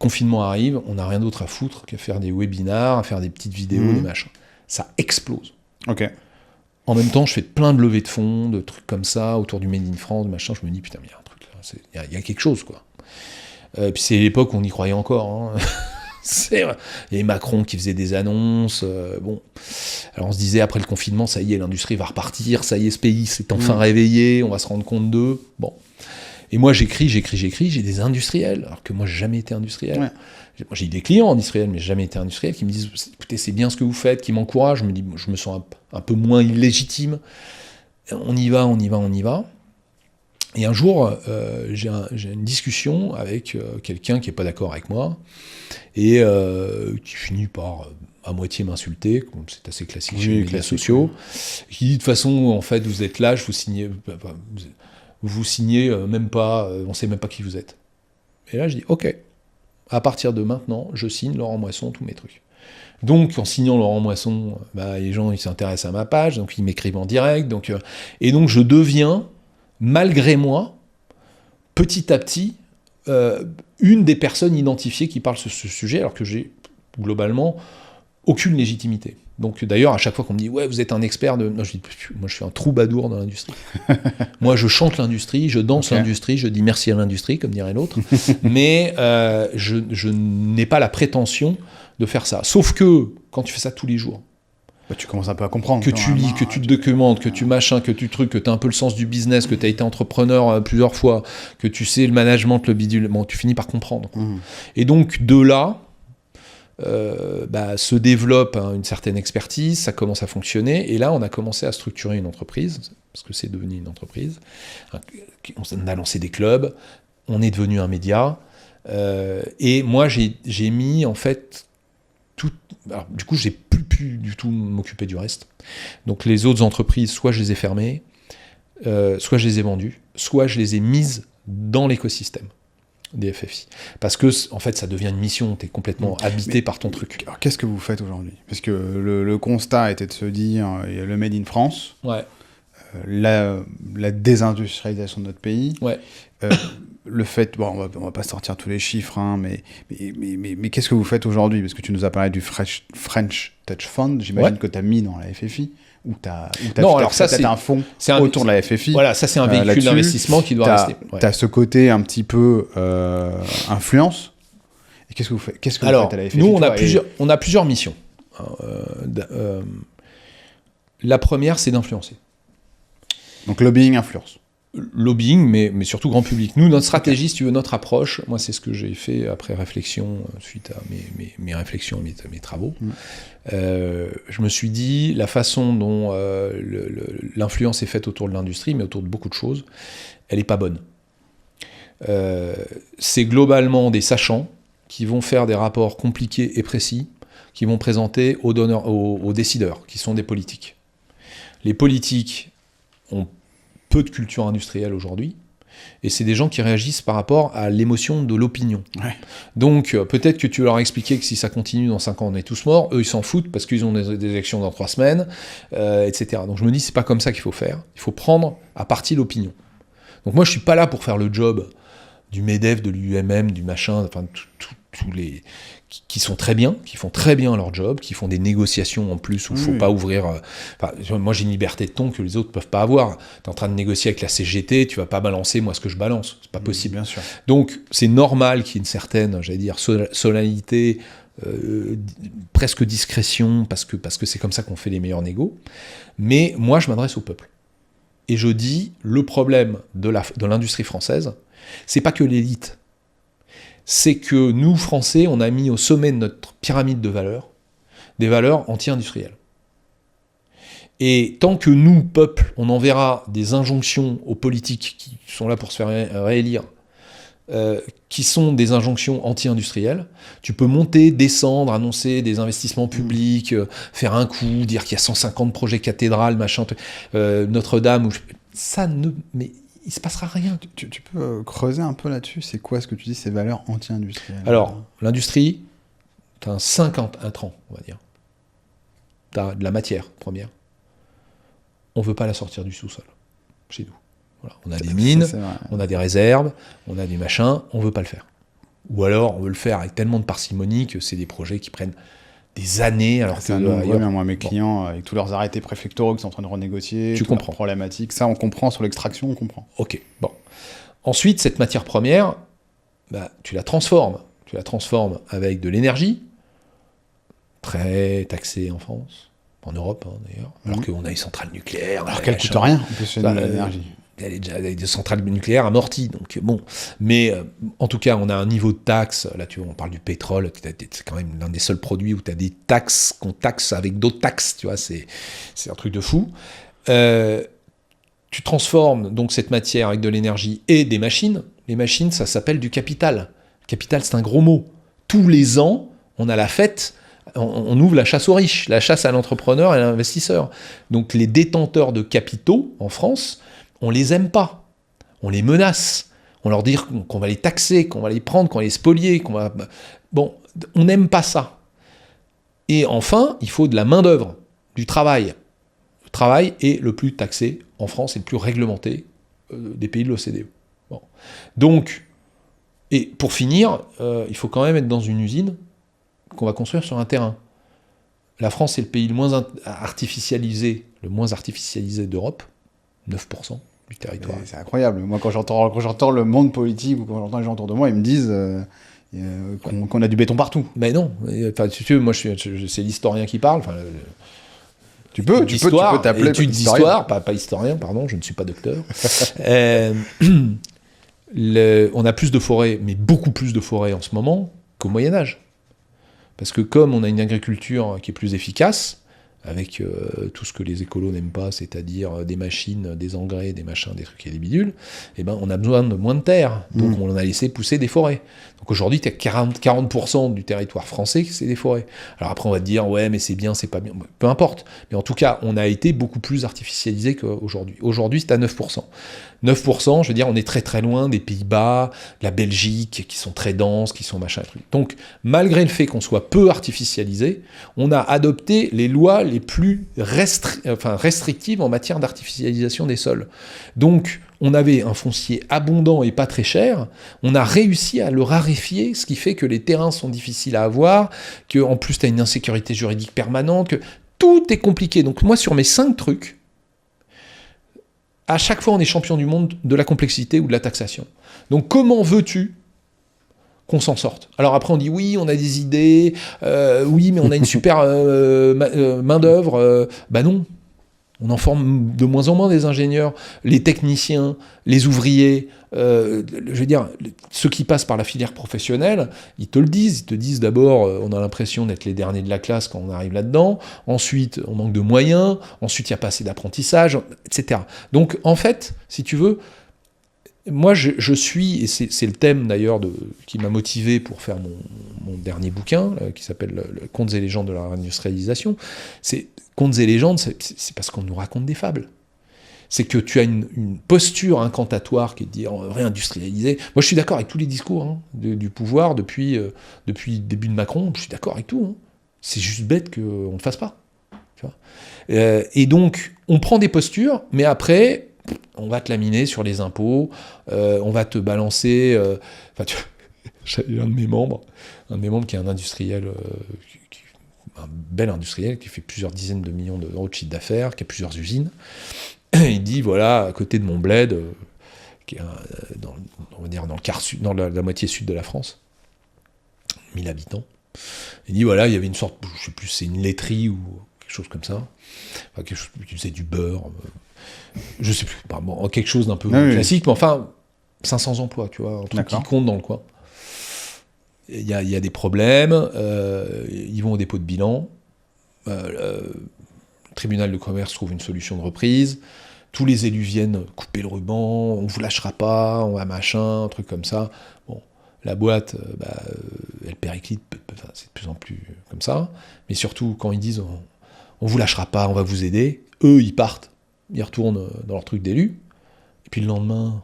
S2: Confinement arrive, on n'a rien d'autre à foutre qu'à faire des webinars, à faire des petites vidéos, des machins. Ça explose.
S1: Ok.
S2: En même temps, je fais plein de levées de fonds, de trucs comme ça, autour du Made in France, machin. Je me dis, putain, mais il y a un truc là, il y a quelque chose, quoi. Puis c'est l'époque où on y croyait encore. Hein. Il y avait Macron qui faisait des annonces. Bon. Alors on se disait, après le confinement, ça y est, l'industrie va repartir, ça y est, ce pays s'est enfin réveillé, on va se rendre compte d'eux. Bon. Et moi, j'écris, j'ai des industriels, alors que moi, j'ai jamais été industriel. Ouais. Moi, j'ai des clients industriels, mais j'ai jamais été industriel, qui me disent, écoutez, c'est bien ce que vous faites, qui m'encouragent. Je me sens un peu moins illégitime. On y va. Et un jour, j'ai une discussion avec quelqu'un qui n'est pas d'accord avec moi, et qui finit par à moitié m'insulter, comme c'est assez classique chez les médias sociaux, qui dit, de toute façon, en fait, vous êtes lâche, vous signez même pas, on ne sait même pas qui vous êtes. Et là, je dis, ok, à partir de maintenant, je signe Laurent Moisson, tous mes trucs. Donc, en signant Laurent Moisson, les gens ils s'intéressent à ma page, donc ils m'écrivent en direct. Et donc, je deviens, malgré moi, petit à petit, une des personnes identifiées qui parlent de ce sujet, alors que j'ai, globalement, aucune légitimité. Donc d'ailleurs, à chaque fois qu'on me dit « Ouais, vous êtes un expert de... » Moi, je dis « Moi, je suis un troubadour dans l'industrie. » Moi, je chante l'industrie, je danse l'industrie, je dis merci à l'industrie, comme dirait l'autre. Mais je n'ai pas la prétention de faire ça. Sauf que, quand tu fais ça tous les jours,
S1: tu commences un peu à comprendre.
S2: Que tu lis, que tu te documentes, que tu machins, que tu trucs, que tu as un peu le sens du business, que tu as été entrepreneur plusieurs fois, que tu sais le management, le bidule, bon, tu finis par comprendre. Et donc, de là... se développe une certaine expertise, ça commence à fonctionner, et là on a commencé à structurer une entreprise, parce que c'est devenu une entreprise, on a lancé des clubs, on est devenu un média, et moi j'ai mis en fait tout, alors, du coup j'ai plus du tout m'occuper du reste, donc les autres entreprises, soit je les ai fermées, soit je les ai vendues, soit je les ai mises dans l'écosystème des FFI. Parce que, en fait, ça devient une mission, tu es complètement habité par ton truc.
S1: Alors, qu'est-ce que vous faites aujourd'hui ? Parce que le constat était de se dire, il y a le Made in France, la désindustrialisation de notre pays, le fait, bon, on va pas sortir tous les chiffres, hein, mais qu'est-ce que vous faites aujourd'hui ? Parce que tu nous as parlé du French Touch Fund, j'imagine que tu as mis dans la FFI. Ou t'as un fonds autour de la FFI.
S2: Voilà, ça c'est un véhicule d'investissement qui doit rester.
S1: Tu as ce côté un petit peu influence. Et qu'est-ce que vous faites à la FFI ?
S2: Nous, on a plusieurs missions. La première, c'est d'influencer.
S1: Donc lobbying, influence.
S2: Lobbying, mais surtout grand public. Nous, notre stratégie, si tu veux, notre approche, moi, c'est ce que j'ai fait après réflexion, suite à mes réflexions et mes travaux. Je me suis dit, la façon dont l'influence est faite autour de l'industrie, mais autour de beaucoup de choses, elle n'est pas bonne. C'est globalement des sachants qui vont faire des rapports compliqués et précis, qui vont présenter aux décideurs, qui sont des politiques. Les politiques ont peu de culture industrielle aujourd'hui, et c'est des gens qui réagissent par rapport à l'émotion de l'opinion. Ouais. Donc peut-être que tu leur as expliqué que si ça continue dans 5 ans, on est tous morts, eux ils s'en foutent parce qu'ils ont des élections dans 3 semaines, etc. Donc je me dis, c'est pas comme ça qu'il faut faire, il faut prendre à partie l'opinion. Donc moi je suis pas là pour faire le job du MEDEF, de l'UMM, du machin, enfin tous les... qui sont très bien, qui font très bien leur job, qui font des négociations en plus où il ne faut pas ouvrir... moi, j'ai une liberté de ton que les autres ne peuvent pas avoir. Tu es en train de négocier avec la CGT, tu ne vas pas balancer moi ce que je balance. C'est pas possible.
S1: Bien sûr.
S2: Donc, c'est normal qu'il y ait une certaine, j'allais dire, solennité, presque discrétion, parce que c'est comme ça qu'on fait les meilleurs négos. Mais moi, je m'adresse au peuple. Et je dis, le problème de l'industrie française, c'est pas que l'élite. C'est que nous, Français, on a mis au sommet de notre pyramide de valeurs des valeurs anti-industrielles. Et tant que nous, peuple, on enverra des injonctions aux politiques qui sont là pour se faire réélire, qui sont des injonctions anti-industrielles, tu peux monter, descendre, annoncer des investissements publics, faire un coup, dire qu'il y a 150 projets cathédrales, machin, Notre-Dame, ça ne... Mais il ne se passera rien.
S1: Tu peux creuser un peu là-dessus? C'est quoi ce que tu dis, ces valeurs anti-industrielles?
S2: Alors, l'industrie, tu as un 50 intrants, on va dire. Tu as de la matière première. On ne veut pas la sortir du sous-sol, chez nous. Voilà. On a des mines, on a des réserves, on a des machins, on ne veut pas le faire. Ou alors, on veut le faire avec tellement de parcimonie que c'est des projets qui prennent des années, alors que
S1: moi, mes clients, avec tous leurs arrêtés préfectoraux qui sont en train de renégocier,
S2: tu comprends.
S1: Problématique, ça on comprend sur l'extraction, on comprend.
S2: Ok, bon. Ensuite, cette matière première, tu la transformes. Tu la transformes avec de l'énergie, très taxée en France, en Europe d'ailleurs, alors qu'on a une centrale nucléaire.
S1: Alors qu'elle coûte rien, en plus, l'énergie.
S2: Elle est déjà des centrales nucléaires amorties, donc bon. Mais en tout cas, on a un niveau de taxe, là tu vois, on parle du pétrole, c'est quand même l'un des seuls produits où tu as des taxes qu'on taxe avec d'autres taxes, tu vois, c'est un truc de fou. Tu transformes donc cette matière avec de l'énergie et des machines. Les machines, ça s'appelle du capital. Capital, c'est un gros mot. Tous les ans, on a la fête, on ouvre la chasse aux riches, la chasse à l'entrepreneur et à l'investisseur. Donc les détenteurs de capitaux en France, on les aime pas, on les menace, on leur dit qu'on va les taxer, qu'on va les prendre, qu'on va les spolier, qu'on va... Bon, on n'aime pas ça. Et enfin, il faut de la main-d'œuvre, du travail. Le travail est le plus taxé en France et le plus réglementé des pays de l'OCDE. Bon. Donc, et pour finir, il faut quand même être dans une usine qu'on va construire sur un terrain. La France est le pays le moins artificialisé d'Europe. 9% du territoire.
S1: C'est incroyable. Moi, quand j'entends le monde politique ou quand j'entends les gens autour de moi, ils me disent qu'on a du béton partout.
S2: Mais non. Enfin, si tu veux, moi, c'est l'historien qui parle. Enfin,
S1: tu peux t'appeler
S2: étude d'histoire, pas historien, pardon, je ne suis pas docteur. On a plus de forêts, mais beaucoup plus de forêts en ce moment qu'au Moyen-Âge. Parce que comme on a une agriculture qui est plus efficace, avec tout ce que les écolos n'aiment pas, c'est-à-dire des machines, des engrais, des machins, des trucs et des bidules, eh ben, on a besoin de moins de terre, donc on a laissé pousser des forêts. Donc aujourd'hui, tu as 40% du territoire français, c'est des forêts. Alors après, on va te dire, ouais, mais c'est bien, c'est pas bien, peu importe. Mais en tout cas, on a été beaucoup plus artificialisé qu'aujourd'hui. Aujourd'hui, c'est à 9%. 9%, je veux dire, on est très très loin des Pays-Bas, de la Belgique, qui sont très denses, qui sont machin et trucs. Donc, malgré le fait qu'on soit peu artificialisé, on a adopté les lois les plus restrictives en matière d'artificialisation des sols. Donc, on avait un foncier abondant et pas très cher, on a réussi à le raréfier, ce qui fait que les terrains sont difficiles à avoir, qu'en plus, tu as une insécurité juridique permanente, que tout est compliqué. Donc, moi, sur mes 5 trucs, à chaque fois, on est champion du monde de la complexité ou de la taxation. Donc, comment veux-tu qu'on s'en sorte? Alors après, on dit oui, on a des idées, oui, mais on a une super main-d'œuvre. Non. On en forme de moins en moins des ingénieurs, les techniciens, les ouvriers, je veux dire, ceux qui passent par la filière professionnelle, ils te disent d'abord, on a l'impression d'être les derniers de la classe quand on arrive là-dedans, ensuite on manque de moyens, ensuite il n'y a pas assez d'apprentissage, etc. Donc en fait, si tu veux, moi je suis, et c'est le thème d'ailleurs qui m'a motivé pour faire mon dernier bouquin, qui s'appelle « Contes et légendes de la réindustrialisation », c'est contes et légendes, c'est parce qu'on nous raconte des fables. C'est que tu as une posture incantatoire qui est de dire réindustrialiser. Moi, je suis d'accord avec tous les discours du pouvoir depuis le début de Macron. Je suis d'accord avec tout. C'est juste bête qu'on ne le fasse pas. Tu vois, et donc, on prend des postures, mais après, on va te laminer sur les impôts, on va te balancer... J'ai un de mes membres qui est un industriel... un bel industriel qui fait plusieurs dizaines de millions d'euros de chiffre d'affaires, qui a plusieurs usines. Il dit, voilà, à côté de mon bled, qui est on va dire dans le quart sud, dans la moitié sud de la France, 1000 habitants, il dit, voilà, il y avait une sorte, je sais plus, c'est une laiterie ou quelque chose comme ça, enfin, quelque chose qui faisait du beurre, je sais plus, bon, quelque chose d'un peu classique, mais enfin, 500 emplois, tu vois, un truc qui compte dans le coin. Il y a des problèmes, ils vont au dépôt de bilan, le tribunal de commerce trouve une solution de reprise, tous les élus viennent couper le ruban, on vous lâchera pas, on va machin, un truc comme ça. Bon, la boîte, elle périclite, c'est de plus en plus comme ça, mais surtout quand ils disent on vous lâchera pas, on va vous aider, eux ils partent, ils retournent dans leur truc d'élu, et puis le lendemain...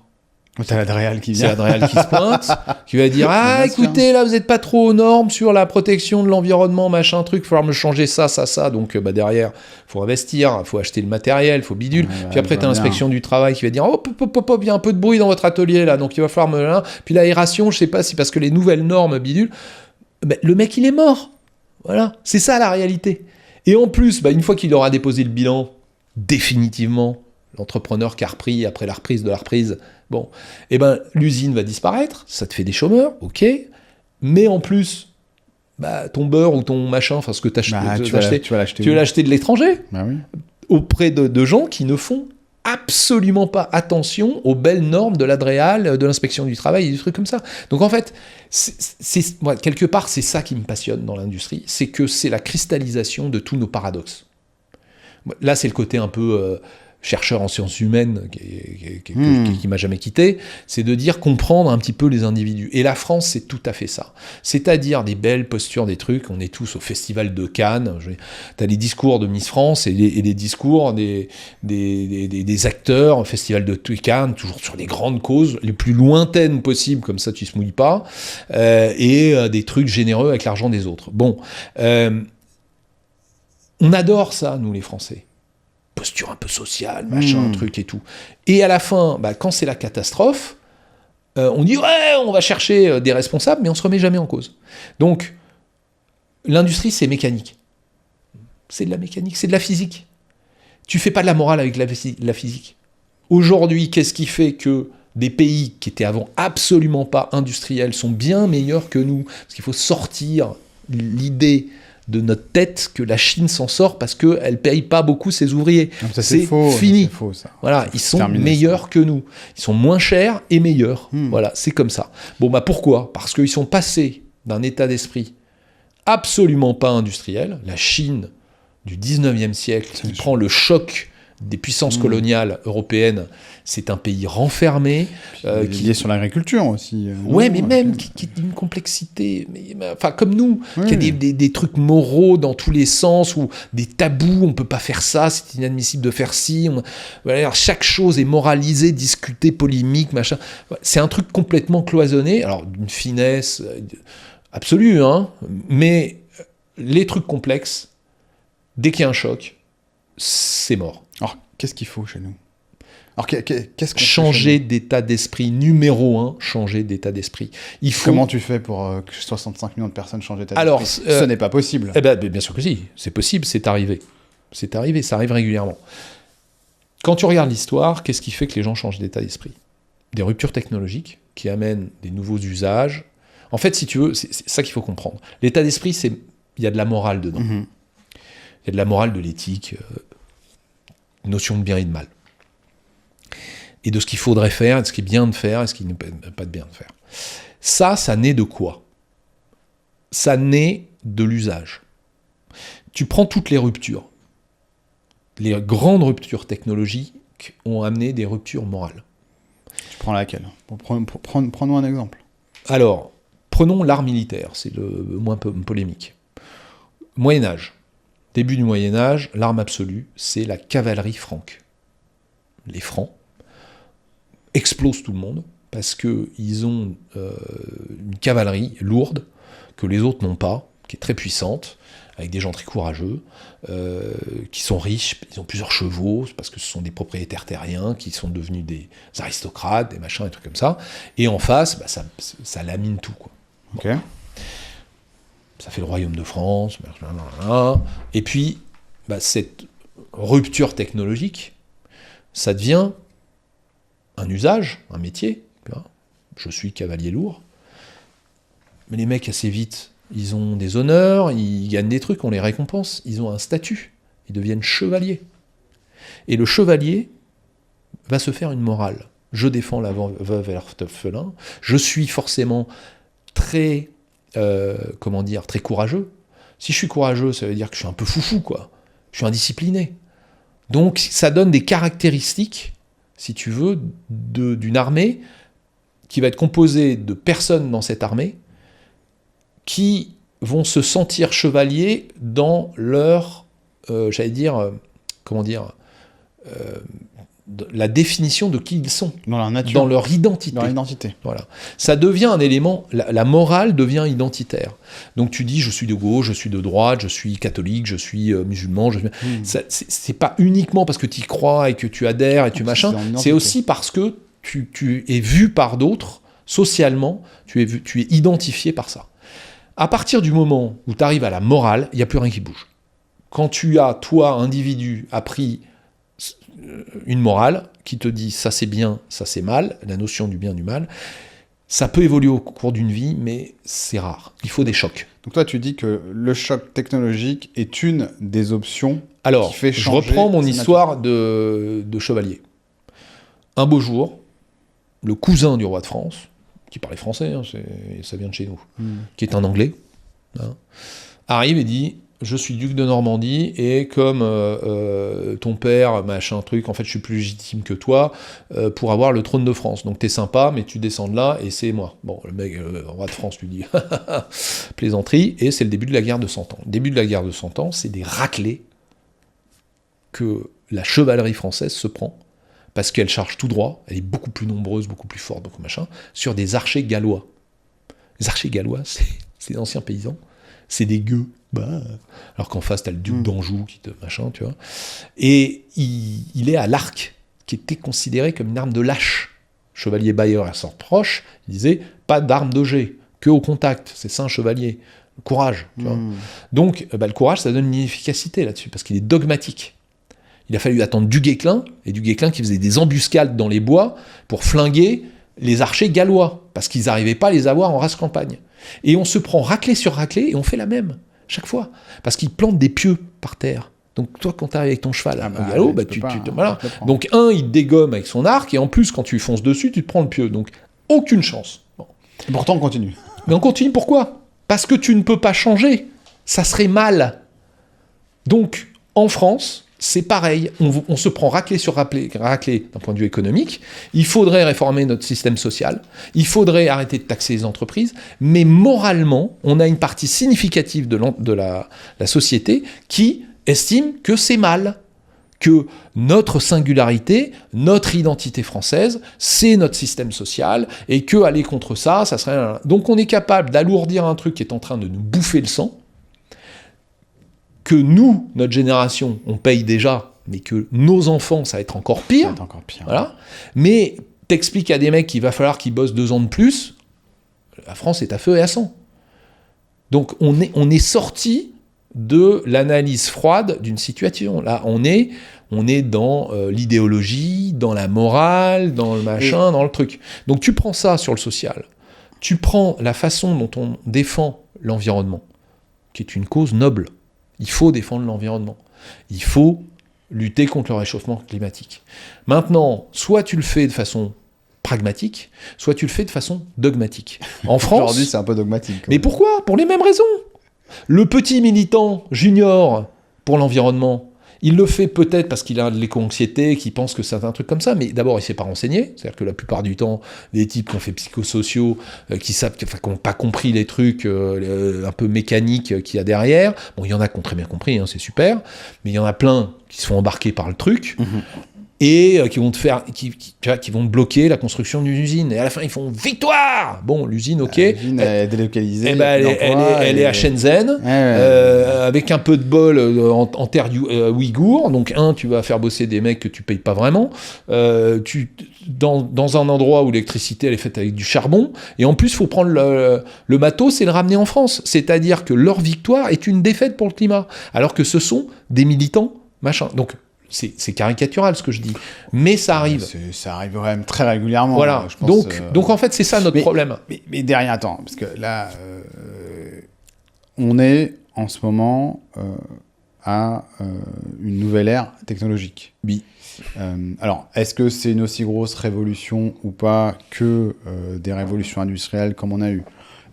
S1: C'est l'Adréal qui vient.
S2: C'est l'Adréal qui se pointe, qui va dire « Ah, écoutez, là, vous n'êtes pas trop aux normes sur la protection de l'environnement, machin, truc, il va falloir me changer ça. » Donc, derrière, il faut investir, il faut acheter le matériel, il faut bidule. Puis après, tu as l'inspection du travail qui va dire « Oh, il y a un peu de bruit dans votre atelier, là, donc il va falloir me... » Puis l'aération, je sais pas si parce que les nouvelles normes bidule, le mec, il est mort. Voilà, c'est ça la réalité. Et en plus, une fois qu'il aura déposé le bilan, définitivement, l'entrepreneur qui a repris après la reprise de la reprise, bon, l'usine va disparaître, ça te fait des chômeurs, ok, mais en plus, ton beurre ou ton machin, enfin ce que tu vas l'acheter de l'étranger, auprès de gens qui ne font absolument pas attention aux belles normes de l'Adréal, de l'inspection du travail et des trucs comme ça. Donc en fait, moi, quelque part, c'est ça qui me passionne dans l'industrie, c'est que c'est la cristallisation de tous nos paradoxes. Là, c'est le côté un peu... chercheur en sciences humaines qui m'a jamais quitté, c'est de dire comprendre un petit peu les individus. Et la France, c'est tout à fait ça. C'est-à-dire des belles postures, des trucs, on est tous au festival de Cannes, t'as les discours de Miss France et les discours des acteurs au festival de Cannes, toujours sur les grandes causes, les plus lointaines possibles, comme ça tu se mouilles pas, et des trucs généreux avec l'argent des autres. Bon, on adore ça, nous les Français. Posture un peu sociale, machin, truc et tout. Et à la fin, quand c'est la catastrophe, on dit ouais, on va chercher des responsables, mais on se remet jamais en cause. Donc, l'industrie, c'est mécanique. C'est de la mécanique, c'est de la physique. Tu fais pas de la morale avec la physique. Aujourd'hui, qu'est-ce qui fait que des pays qui étaient avant absolument pas industriels sont bien meilleurs que nous? Parce qu'il faut sortir l'idée de notre tête que la Chine s'en sort parce qu'elle ne paye pas beaucoup ses ouvriers. C'est fini.
S1: C'est faux, ça.
S2: Voilà, ils sont meilleurs que nous. Ils sont moins chers et meilleurs. Voilà, c'est comme ça. Bon, pourquoi ? Parce qu'ils sont passés d'un état d'esprit absolument pas industriel, la Chine du 19e siècle, qui prend le choc des puissances coloniales européennes, c'est un pays renfermé.
S1: Qui est sur l'agriculture aussi.
S2: Ouais, mais même qui a une complexité, enfin comme nous, qui a des trucs moraux dans tous les sens, ou des tabous, on ne peut pas faire ça, c'est inadmissible de faire ci. Chaque chose est moralisée, discutée, polémique, machin. C'est un truc complètement cloisonné, alors d'une finesse absolue, mais les trucs complexes, dès qu'il y a un choc, c'est mort.
S1: Alors, qu'est-ce qu'il faut chez nous ? Alors, qu'est-ce qu'on
S2: changer d'état d'esprit, numéro 1, changer d'état d'esprit.
S1: Comment tu fais pour que 65 millions de personnes changent d'état d'esprit ? Ce n'est pas possible.
S2: Bien sûr que si, c'est possible, c'est arrivé. C'est arrivé, ça arrive régulièrement. Quand tu regardes l'histoire, qu'est-ce qui fait que les gens changent d'état d'esprit ? Des ruptures technologiques qui amènent des nouveaux usages. En fait, si tu veux, c'est ça qu'il faut comprendre. L'état d'esprit, il y a de la morale dedans. Il y a de la morale, de l'éthique. notion de bien et de mal. Et de ce qu'il faudrait faire, et de ce qui est bien de faire, et ce qui n'est pas de bien de faire. Ça naît de quoi ? Ça naît de l'usage. Tu prends toutes les ruptures. Les grandes ruptures technologiques ont amené des ruptures morales.
S1: Tu prends laquelle ? Prenons un exemple.
S2: Alors, prenons l'art militaire, c'est le moins polémique. Moyen-Âge. Début du Moyen-Âge, l'arme absolue, c'est la cavalerie franque. Les Francs explosent tout le monde parce qu'ils ont une cavalerie lourde que les autres n'ont pas, qui est très puissante, avec des gens très courageux, qui sont riches, ils ont plusieurs chevaux, parce que ce sont des propriétaires terriens, qui sont devenus des aristocrates, des machins, des trucs comme ça. Et en face, ça lamine tout, quoi.
S1: Ok.
S2: Ça fait le royaume de France, et puis, cette rupture technologique, ça devient un usage, un métier. Je suis cavalier lourd. Mais les mecs, assez vite, ils ont des honneurs, ils gagnent des trucs, on les récompense, ils ont un statut, ils deviennent chevaliers. Et le chevalier va se faire une morale. Je défends la veuve et l'orphelin, je suis forcément très, très courageux. Si je suis courageux, ça veut dire que je suis un peu foufou, quoi. Je suis indiscipliné. Donc ça donne des caractéristiques, si tu veux, d'une armée qui va être composée de personnes dans cette armée qui vont se sentir chevaliers dans leur, la définition de qui ils sont.
S1: Dans leur nature.
S2: Dans leur identité.
S1: Leur identité.
S2: Voilà. Ça devient un élément, la morale devient identitaire. Donc tu dis, je suis de gauche, je suis de droite, je suis catholique, je suis musulman. C'est pas uniquement parce que tu y crois et que tu adhères et tu machin, c'est aussi parce que tu es vu par d'autres, socialement, tu es identifié par ça. À partir du moment où tu arrives à la morale, il n'y a plus rien qui bouge. Quand tu as, toi, individu, appris une morale qui te dit ça c'est bien, ça c'est mal, la notion du bien, du mal, ça peut évoluer au cours d'une vie, mais c'est rare. Il faut des chocs.
S1: Donc toi, tu dis que le choc technologique est une des options
S2: qui fait changer. Je reprends mon histoire de chevalier. Un beau jour, le cousin du roi de France, qui parlait français, ça vient de chez nous, qui est un Anglais, arrive et dit « Je suis duc de Normandie, et comme ton père, machin truc, en fait je suis plus légitime que toi pour avoir le trône de France. Donc t'es sympa, mais tu descends de là, et c'est moi. » Bon, le mec, le roi de France lui dit « Plaisanterie », et c'est le début de la guerre de 100 ans. Le début de la guerre de 100 ans, c'est des raclés que la chevalerie française se prend, parce qu'elle charge tout droit, elle est beaucoup plus nombreuse, beaucoup plus forte, beaucoup machin, sur des archers gallois. Les archers gallois, c'est d'anciens paysans, c'est des gueux, alors qu'en face, t'as le duc d'Anjou qui te machin, tu vois. Et il est à l'arc, qui était considéré comme une arme de lâche. Chevalier Bayeux à sort proche, il disait, pas d'arme de jet, que au contact, c'est ça un chevalier. Le courage, tu vois. Donc, le courage, ça donne une efficacité là-dessus, parce qu'il est dogmatique. Il a fallu attendre du Guesclin, et du Guesclin qui faisait des embuscades dans les bois pour flinguer les archers gallois, parce qu'ils n'arrivaient pas à les avoir en race campagne. Et on se prend raclée sur raclée, et on fait la même, chaque fois. Parce qu'ils plantent des pieux par terre. Donc toi, quand tu arrives avec ton cheval au galop, voilà. Donc il dégomme avec son arc, et en plus, quand tu fonces dessus, tu te prends le pieu. Donc aucune chance. Bon.
S1: Et pourtant, on continue.
S2: Mais on continue, pourquoi ? Parce que tu ne peux pas changer. Ça serait mal. Donc, en France, c'est pareil, on se prend raclée sur raclée d'un point de vue économique. Il faudrait réformer notre système social, il faudrait arrêter de taxer les entreprises, mais moralement, on a une partie significative de la société qui estime que c'est mal, que notre singularité, notre identité française, c'est notre système social, et que aller contre ça, ça serait... Donc on est capable d'alourdir un truc qui est en train de nous bouffer le sang, que nous, notre génération, on paye déjà, mais que nos enfants, ça va être encore pire.
S1: Ça va être encore pire.
S2: Voilà. Mais t'expliques à des mecs qu'il va falloir qu'ils bossent 2 ans de plus, la France est à feu et à sang. Donc on est sorti de l'analyse froide d'une situation. Là, on est dans l'idéologie, dans la morale, dans le machin, dans le truc. Donc tu prends ça sur le social. Tu prends la façon dont on défend l'environnement, qui est une cause noble. Il faut défendre l'environnement. Il faut lutter contre le réchauffement climatique. Maintenant, soit tu le fais de façon pragmatique, soit tu le fais de façon dogmatique. En France...
S1: Aujourd'hui, c'est un peu dogmatique.
S2: Mais pourquoi ? Pour les mêmes raisons. Le petit militant junior pour l'environnement, il le fait peut-être parce qu'il a de l'éco-anxiété, qu'il pense que c'est un truc comme ça, mais d'abord, il ne s'est pas renseigné. C'est-à-dire que la plupart du temps, les types qui ont fait psychosociaux, qui n'ont pas compris les trucs un peu mécaniques qu'il y a derrière, bon, il y en a qui ont très bien compris, hein, c'est super, mais il y en a plein qui se font embarquer par le truc, et qui vont qui vont te bloquer la construction d'une usine. Et à la fin, ils font victoire. Bon, l'usine, ok.
S1: L'usine est délocalisée.
S2: Eh ben, elle est à Shenzhen, avec un peu de bol en terre ouïghour. Donc, tu vas faire bosser des mecs que tu payes pas vraiment. Dans un endroit où l'électricité elle est faite avec du charbon. Et en plus, il faut prendre le matos et le ramener en France. C'est-à-dire que leur victoire est une défaite pour le climat. Alors que ce sont des militants, machin. Donc, c'est caricatural ce que je dis, mais ça arrive.
S1: Ça arrive quand même très régulièrement.
S2: Voilà.
S1: Je pense,
S2: donc en fait c'est ça notre problème.
S1: Mais derrière, attends, parce que là, on est en ce moment à une nouvelle ère technologique.
S2: Oui.
S1: Alors, est-ce que c'est une aussi grosse révolution ou pas que des révolutions industrielles comme on a eu ?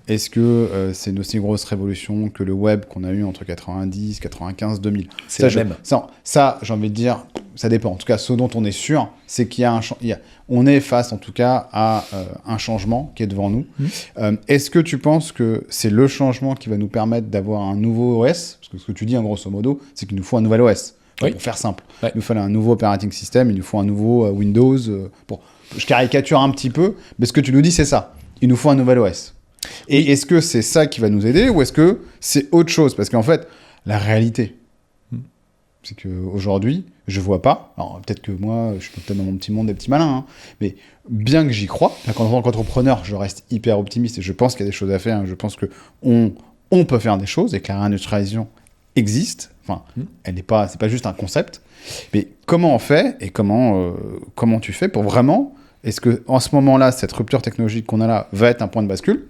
S1: Est-ce que c'est une aussi grosse révolution que le web qu'on a eu entre 90, 95, 2000 ?
S2: C'est la même.
S1: Ça, j'ai envie de dire, ça dépend. En tout cas, ce dont on est sûr, c'est qu'il y a on est face, en tout cas, à un changement qui est devant nous. Est-ce que tu penses que c'est le changement qui va nous permettre d'avoir un nouveau OS ? Parce que ce que tu dis, en grosso modo, c'est qu'il nous faut un nouvel OS.
S2: Oui.
S1: Pour faire simple.
S2: Ouais.
S1: Il nous fallait un nouveau operating system, il nous faut un nouveau Windows. Je caricature un petit peu, mais ce que tu nous dis, c'est ça. Il nous faut un nouvel OS. Et est-ce que c'est ça qui va nous aider ou est-ce que c'est autre chose ? Parce qu'en fait, la réalité, c'est qu'aujourd'hui, je vois pas, alors peut-être que moi, je suis peut-être dans mon petit monde des petits malins, hein, mais bien que j'y crois, en tant qu'entrepreneur, je reste hyper optimiste et je pense qu'il y a des choses à faire, hein, je pense qu'on peut faire des choses et que la réindustrialisation existe, enfin, c'est pas juste un concept, mais comment on fait et comment tu fais pour vraiment... Est-ce qu'en ce moment-là, cette rupture technologique qu'on a là va être un point de bascule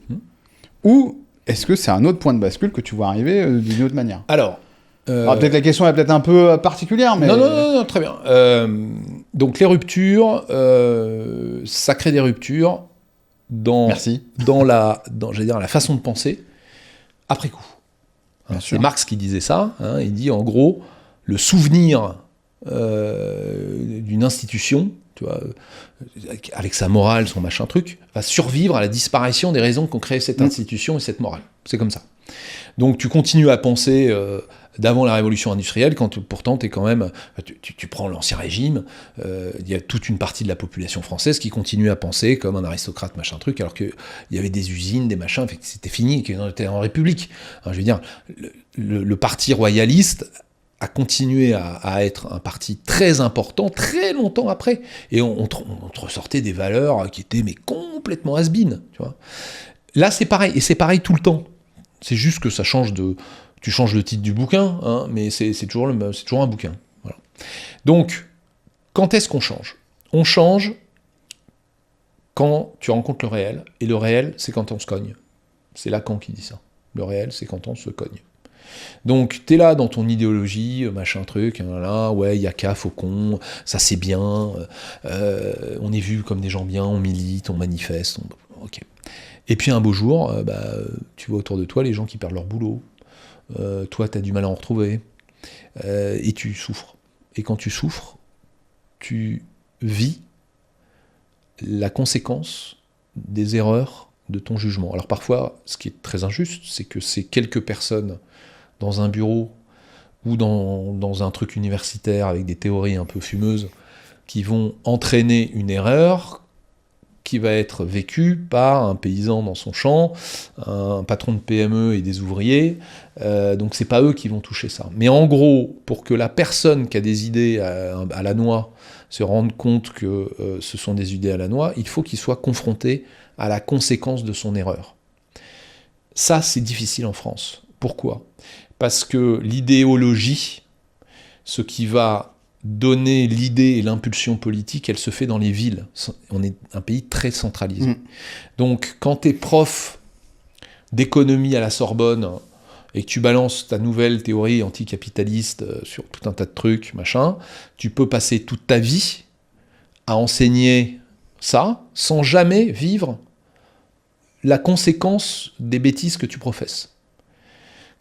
S1: ou est-ce que c'est un autre point de bascule que tu vois arriver d'une autre manière ?
S2: Alors,
S1: peut-être la question est peut-être un peu particulière, mais...
S2: Non, très bien. Donc les ruptures, ça crée des ruptures dans la façon de penser après coup. C'est Marx qui disait ça. Il dit en gros, le souvenir d'une institution, tu vois, avec sa morale, son machin truc, va survivre à la disparition des raisons qu'ont créé cette institution et cette morale. C'est comme ça. Donc tu continues à penser d'avant la révolution industrielle, quand pourtant t'es quand même... Tu prends l'Ancien Régime, il y a toute une partie de la population française qui continue à penser comme un aristocrate, machin truc, alors qu'il y avait des usines, des machins, fait que c'était fini, qu'on était en République. Je veux dire, le parti royaliste a continué à être un parti très important, très longtemps après. Et on te ressortait des valeurs qui étaient mais complètement has-been, tu vois. Là, c'est pareil, et c'est pareil tout le temps. C'est juste que ça change de... Tu changes le titre du bouquin, hein, mais c'est toujours un bouquin. Voilà. Donc, quand est-ce qu'on change ? On change quand tu rencontres le réel, et le réel, c'est quand on se cogne. C'est Lacan qui dit ça. Le réel, c'est quand on se cogne. Donc, t'es là dans ton idéologie, machin truc, là, ouais, Yaka, Faucon, ça c'est bien, on est vu comme des gens bien, on milite, on manifeste, ok. Et puis un beau jour, tu vois autour de toi les gens qui perdent leur boulot, toi t'as du mal à en retrouver, et tu souffres. Et quand tu souffres, tu vis la conséquence des erreurs de ton jugement. Alors parfois, ce qui est très injuste, c'est que c'est quelques personnes dans un bureau ou dans un truc universitaire avec des théories un peu fumeuses qui vont entraîner une erreur qui va être vécue par un paysan dans son champ, un patron de PME et des ouvriers, donc c'est pas eux qui vont toucher ça. Mais en gros, pour que la personne qui a des idées à la noix se rende compte que ce sont des idées à la noix, il faut qu'il soit confronté à la conséquence de son erreur. Ça, c'est difficile en France. Pourquoi ? Parce que l'idéologie, ce qui va donner l'idée et l'impulsion politique, elle se fait dans les villes. On est un pays très centralisé. Donc, quand tu es prof d'économie à la Sorbonne et que tu balances ta nouvelle théorie anticapitaliste sur tout un tas de trucs, machin, tu peux passer toute ta vie à enseigner ça sans jamais vivre la conséquence des bêtises que tu professes.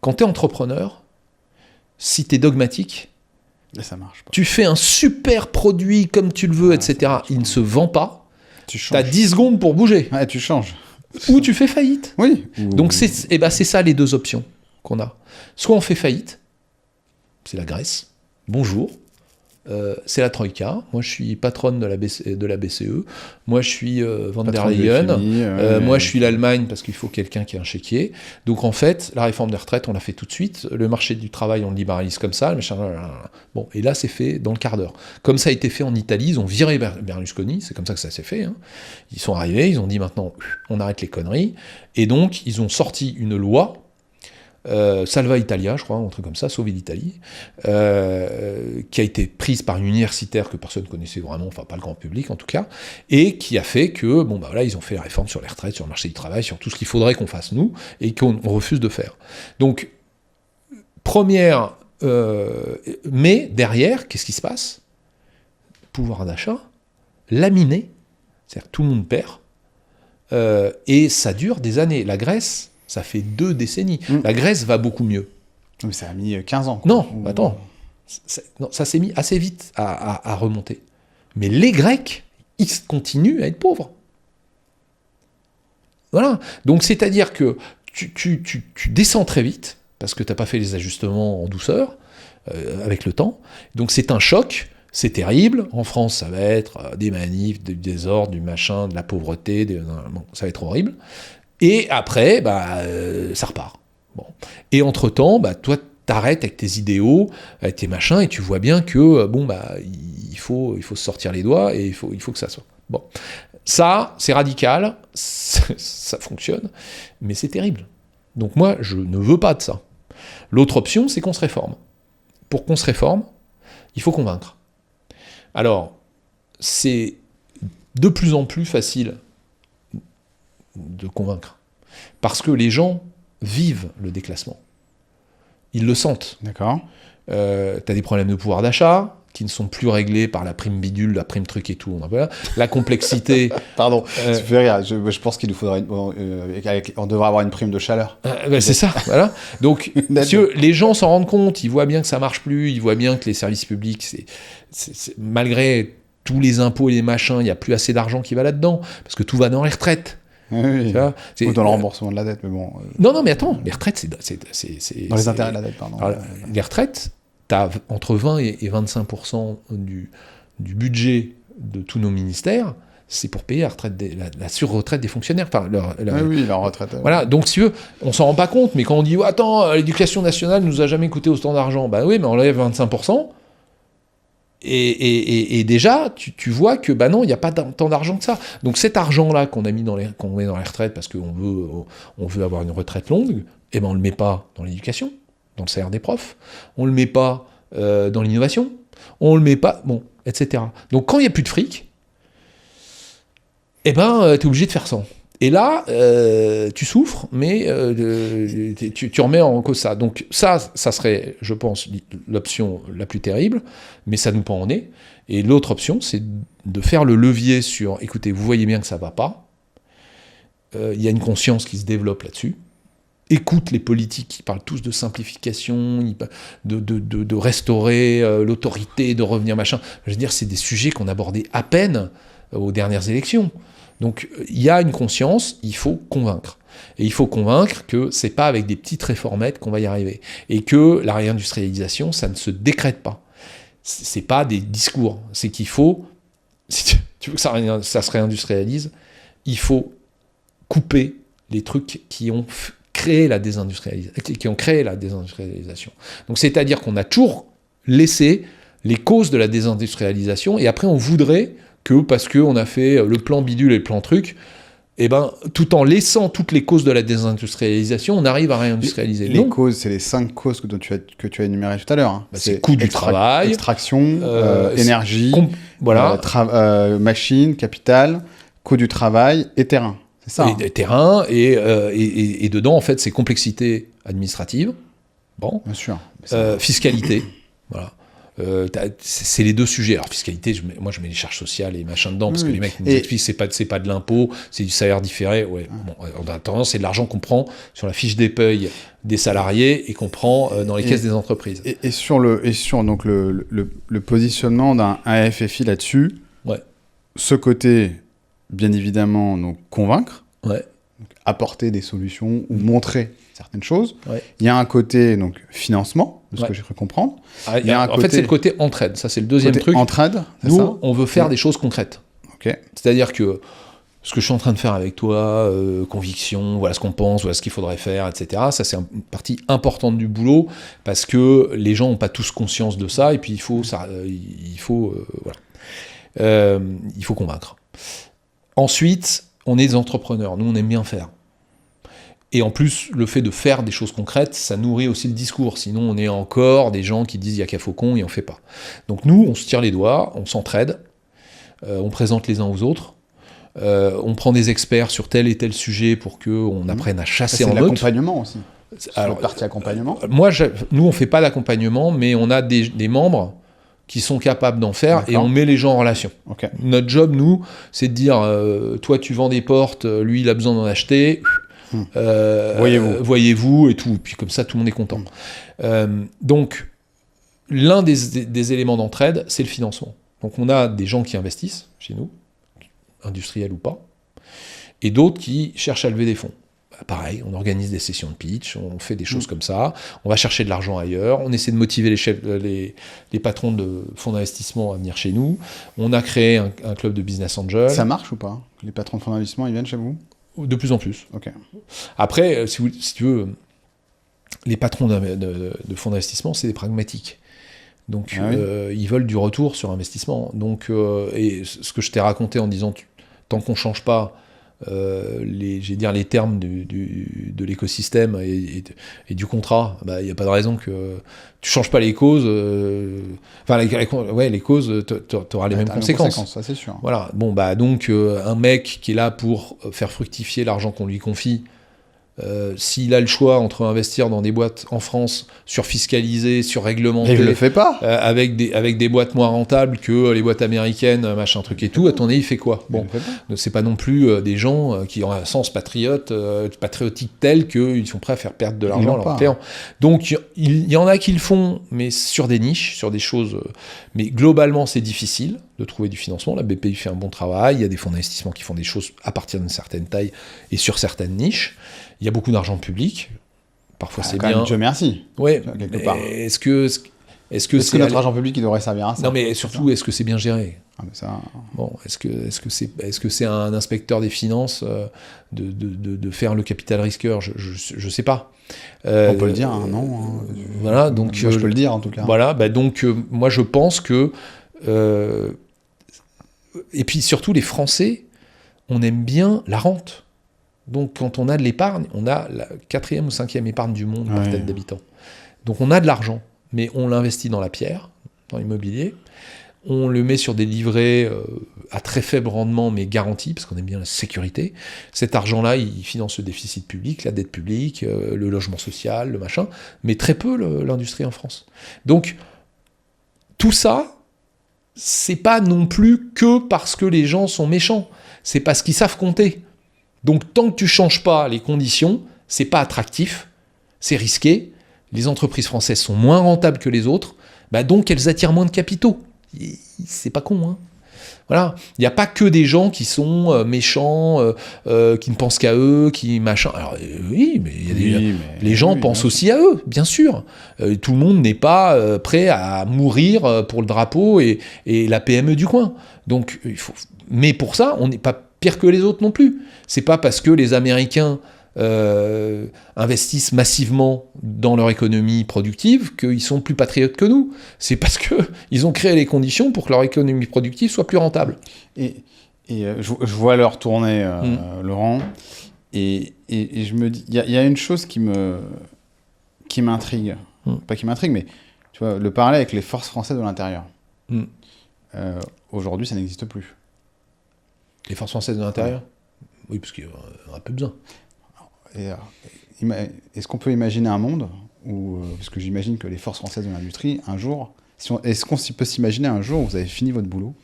S2: Quand tu es entrepreneur, si tu es dogmatique,
S1: et ça marche pas.
S2: Tu fais un super produit comme tu le veux, etc. Il ne se vend pas. Tu as 10 secondes pour bouger.
S1: Ouais, tu changes.
S2: Ou tu fais faillite.
S1: Oui.
S2: Donc c'est ça les deux options qu'on a. Soit on fait faillite, c'est la Grèce, bonjour, c'est la Troïka, moi je suis patronne de la BCE, moi je suis Van der Leyen, moi je suis l'Allemagne parce qu'il faut quelqu'un qui ait un chéquier. Donc en fait, la réforme des retraites, on l'a fait tout de suite, le marché du travail, on le libéralise comme ça, bon, et là c'est fait dans le quart d'heure. Comme ça a été fait en Italie, ils ont viré Berlusconi, c'est comme ça que ça s'est fait, hein. Ils sont arrivés, ils ont dit maintenant, on arrête les conneries, et donc ils ont sorti une loi, Salva Italia, je crois, un truc comme ça, Sauver l'Italie, qui a été prise par une universitaire que personne ne connaissait vraiment, enfin pas le grand public en tout cas, et qui a fait que, bon bah voilà, ils ont fait la réforme sur les retraites, sur le marché du travail, sur tout ce qu'il faudrait qu'on fasse nous, et qu'on refuse de faire. Donc, mais derrière, qu'est-ce qui se passe ? Pouvoir d'achat, laminé, c'est-à-dire que tout le monde perd, et ça dure des années. La Grèce, ça fait 2 décennies. La Grèce va beaucoup mieux.
S1: Mais ça a mis 15 ans. Quoi.
S2: Non, attends. Ça s'est mis assez vite à remonter. Mais les Grecs, ils continuent à être pauvres. Voilà. Donc, c'est-à-dire que tu descends très vite, parce que tu n'as pas fait les ajustements en douceur, avec le temps. Donc, c'est un choc. C'est terrible. En France, ça va être des manifs, des désordres, du machin, de la pauvreté. Bon, ça va être horrible. Et après, ça repart. Bon. Et entre-temps, toi, t'arrêtes avec tes idéaux, avec tes machins, et tu vois bien que, il faut se sortir les doigts, et il faut que ça soit. Bon. Ça, c'est radical, ça fonctionne, mais c'est terrible. Donc moi, je ne veux pas de ça. L'autre option, c'est qu'on se réforme. Pour qu'on se réforme, il faut convaincre. Alors, c'est de plus en plus facile de convaincre. Parce que les gens vivent le déclassement. Ils le sentent.
S1: D'accord.
S2: T'as des problèmes de pouvoir d'achat qui ne sont plus réglés par la prime bidule, la prime truc et tout. La complexité...
S1: Pardon, ça fait rire. Je pense qu'il nous faudrait... on devrait avoir une prime de chaleur.
S2: C'est ça, voilà. Donc, les gens s'en rendent compte, ils voient bien que ça marche plus, ils voient bien que les services publics, malgré tous les impôts et les machins, il n'y a plus assez d'argent qui va là-dedans, parce que tout va dans les retraites.
S1: Oui. Tu vois, ou dans le remboursement de la dette, mais bon...
S2: Non, mais attends, les retraites,
S1: dans les intérêts de la dette, pardon.
S2: Alors, les retraites, tu as entre 20 et 25% du budget de tous nos ministères, c'est pour payer la sur-retraite des fonctionnaires. Enfin,
S1: oui, leur retraite.
S2: Voilà, donc si on s'en rend pas compte, mais quand on dit attends, l'éducation nationale nous a jamais coûté autant d'argent, oui, mais on enlève 25%. Et déjà, tu vois que non, il n'y a pas tant d'argent que ça. Donc cet argent-là qu'on met dans les retraites parce qu'on veut avoir une retraite longue, on ne le met pas dans l'éducation, dans le salaire des profs, on ne le met pas dans l'innovation, on ne le met pas, etc. Donc quand il n'y a plus de fric, tu es obligé de faire ça. Et là, tu souffres, mais tu remets en cause ça. Donc ça serait, je pense, l'option la plus terrible, mais ça nous pend en nez. Et l'autre option, c'est de faire le levier sur, écoutez, vous voyez bien que ça ne va pas, il y a une conscience qui se développe là-dessus, écoute les politiques qui parlent tous de simplification, de restaurer l'autorité, de revenir machin. Je veux dire, c'est des sujets qu'on abordait à peine aux dernières élections. Donc, il y a une conscience, il faut convaincre. Et il faut convaincre que c'est pas avec des petites réformettes qu'on va y arriver. Et que la réindustrialisation, ça ne se décrète pas. C'est pas des discours. C'est qu'il faut, si tu veux que ça se réindustrialise, il faut couper les trucs qui ont créé la désindustrialisation. Donc, c'est-à-dire qu'on a toujours laissé les causes de la désindustrialisation, et après on voudrait que, parce qu'on a fait le plan bidule et le plan truc, tout en laissant toutes les causes de la désindustrialisation, on arrive à réindustrialiser.
S1: Les causes, c'est les 5 causes que tu as énumérées tout à l'heure. Hein.
S2: C'est coût du travail,
S1: extraction, énergie,
S2: voilà.
S1: machine, capital, coût du travail et terrain.
S2: des terrains, et dedans, en fait, c'est complexité administrative, bon,
S1: bien sûr.
S2: Fiscalité, voilà. C'est les deux sujets. Alors, fiscalité, moi je mets les charges sociales et machin dedans, parce que les mecs nous expliquent que c'est pas de l'impôt, c'est du salaire différé. Ouais. Bon, en attendant, c'est de l'argent qu'on prend sur la fiche des payes des salariés et qu'on prend dans les caisses des entreprises.
S1: Et sur donc le positionnement d'un AFFI là-dessus, ce côté, bien évidemment, donc, convaincre, donc, apporter des solutions ou montrer certaines choses. Il y a un côté donc financement, de ce que j'ai cru comprendre.
S2: En fait, c'est le côté entraide. Ça, c'est le deuxième truc.
S1: Entraide.
S2: Nous, on veut faire des choses concrètes. C'est-à-dire que ce que je suis en train de faire avec toi, conviction, voilà ce qu'on pense, voilà ce qu'il faudrait faire, etc. Ça, c'est une partie importante du boulot, parce que les gens n'ont pas tous conscience de ça, et puis il faut convaincre. Ensuite, on est des entrepreneurs. Nous, on aime bien faire. Et en plus, le fait de faire des choses concrètes, ça nourrit aussi le discours. Sinon, on est encore des gens qui disent « il n'y a qu'à Faucon » et on ne fait pas. Donc nous, on se tire les doigts, on s'entraide, on présente les uns aux autres, on prend des experts sur tel et tel sujet pour qu'on apprenne à chasser en meute.
S1: C'est l'accompagnement aussi. Alors, la partie accompagnement.
S2: Nous, on ne fait pas d'accompagnement, mais on a des membres qui sont capables d'en faire, et on met les gens en relation. Notre job, nous, c'est de dire toi, tu vends des portes, lui, il a besoin d'en acheter... voyez-vous et tout, puis comme ça tout le monde est content. Donc l'un des éléments d'entraide, c'est le financement. Donc on a des gens qui investissent chez nous, industriels ou pas, et d'autres qui cherchent à lever des fonds. Pareil, on organise des sessions de pitch, on fait des choses comme ça, on va chercher de l'argent ailleurs, on essaie de motiver les patrons de fonds d'investissement à venir chez nous. On a créé un club de business angel.
S1: Ça marche ou pas? Les patrons de fonds d'investissement, ils viennent chez vous?
S2: De plus en plus. Après, si tu veux, les patrons de fonds d'investissement, c'est des pragmatiques. Donc, ils veulent du retour sur investissement. Donc, et ce que je t'ai raconté en disant, tant qu'on ne change pas les termes de l'écosystème et du contrat, il n'y a pas de raison que tu ne changes pas les causes. Les causes, tu auras les mêmes conséquences.
S1: Ça, c'est sûr.
S2: Voilà. Bon, donc, un mec qui est là pour faire fructifier l'argent qu'on lui confie, s'il a le choix entre investir dans des boîtes en France surfiscalisées, surréglementées,
S1: il le fait pas.
S2: Avec des boîtes moins rentables que les boîtes américaines, machin truc et tout, à ton avis, il fait quoi? Bon, c'est pas non plus des gens qui ont un sens patriotique tel qu'ils sont prêts à faire perdre de l'argent à leurs clients. Donc il y en a qui le font, mais sur des niches, sur des choses. Mais globalement, c'est difficile de trouver du financement. La BPI fait un bon travail. Il y a des fonds d'investissement qui font des choses à partir d'une certaine taille et sur certaines niches. Il y a beaucoup d'argent public. Parfois, c'est bien.
S1: Dieu merci.
S2: Oui.
S1: Quelque part.
S2: Est-ce que
S1: notre argent public il devrait servir à ça?
S2: Non, mais surtout, est-ce que c'est bien géré?
S1: Ça...
S2: Bon, est-ce que c'est un inspecteur des finances de faire le capital risqueur? Je sais pas.
S1: On peut le dire, non.
S2: Voilà, donc
S1: moi, je peux le dire en tout cas.
S2: Voilà, donc moi je pense que et puis surtout les Français, on aime bien la rente. Donc quand on a de l'épargne, on a la 4e ou 5e épargne du monde par tête d'habitant. Donc on a de l'argent, mais on l'investit dans la pierre, dans l'immobilier. On le met sur des livrets à très faible rendement, mais garantis, parce qu'on aime bien la sécurité. Cet argent-là, il finance le déficit public, la dette publique, le logement social, le machin, mais très peu l'industrie en France. Donc, tout ça, c'est pas non plus que parce que les gens sont méchants, c'est parce qu'ils savent compter. Donc, tant que tu changes pas les conditions, c'est pas attractif, c'est risqué, les entreprises françaises sont moins rentables que les autres, donc elles attirent moins de capitaux. C'est pas con, hein. Voilà, il n'y a pas que des gens qui sont méchants, qui ne pensent qu'à eux, qui machin. Alors oui, mais les gens pensent aussi à eux, bien sûr. Tout le monde n'est pas prêt à mourir pour le drapeau et la PME du coin. Donc mais pour ça, on n'est pas pire que les autres non plus. C'est pas parce que les Américains investissent massivement dans leur économie productive qu'ils sont plus patriotes que nous. C'est parce qu'ils ont créé les conditions pour que leur économie productive soit plus rentable.
S1: Et je vois l'heure tourner, Laurent, et je me dis, il y a une chose qui m'intrigue. Pas qui m'intrigue, mais tu vois, le parallèle avec les forces françaises de l'intérieur. Aujourd'hui, ça n'existe plus.
S2: Les forces françaises de l'intérieur ? Oui, parce qu'il y a un peu besoin.
S1: Est-ce qu'on peut imaginer un monde où, parce que j'imagine que les forces françaises de l'industrie, un jour, est-ce qu'on peut s'imaginer un jour où vous avez fini votre boulot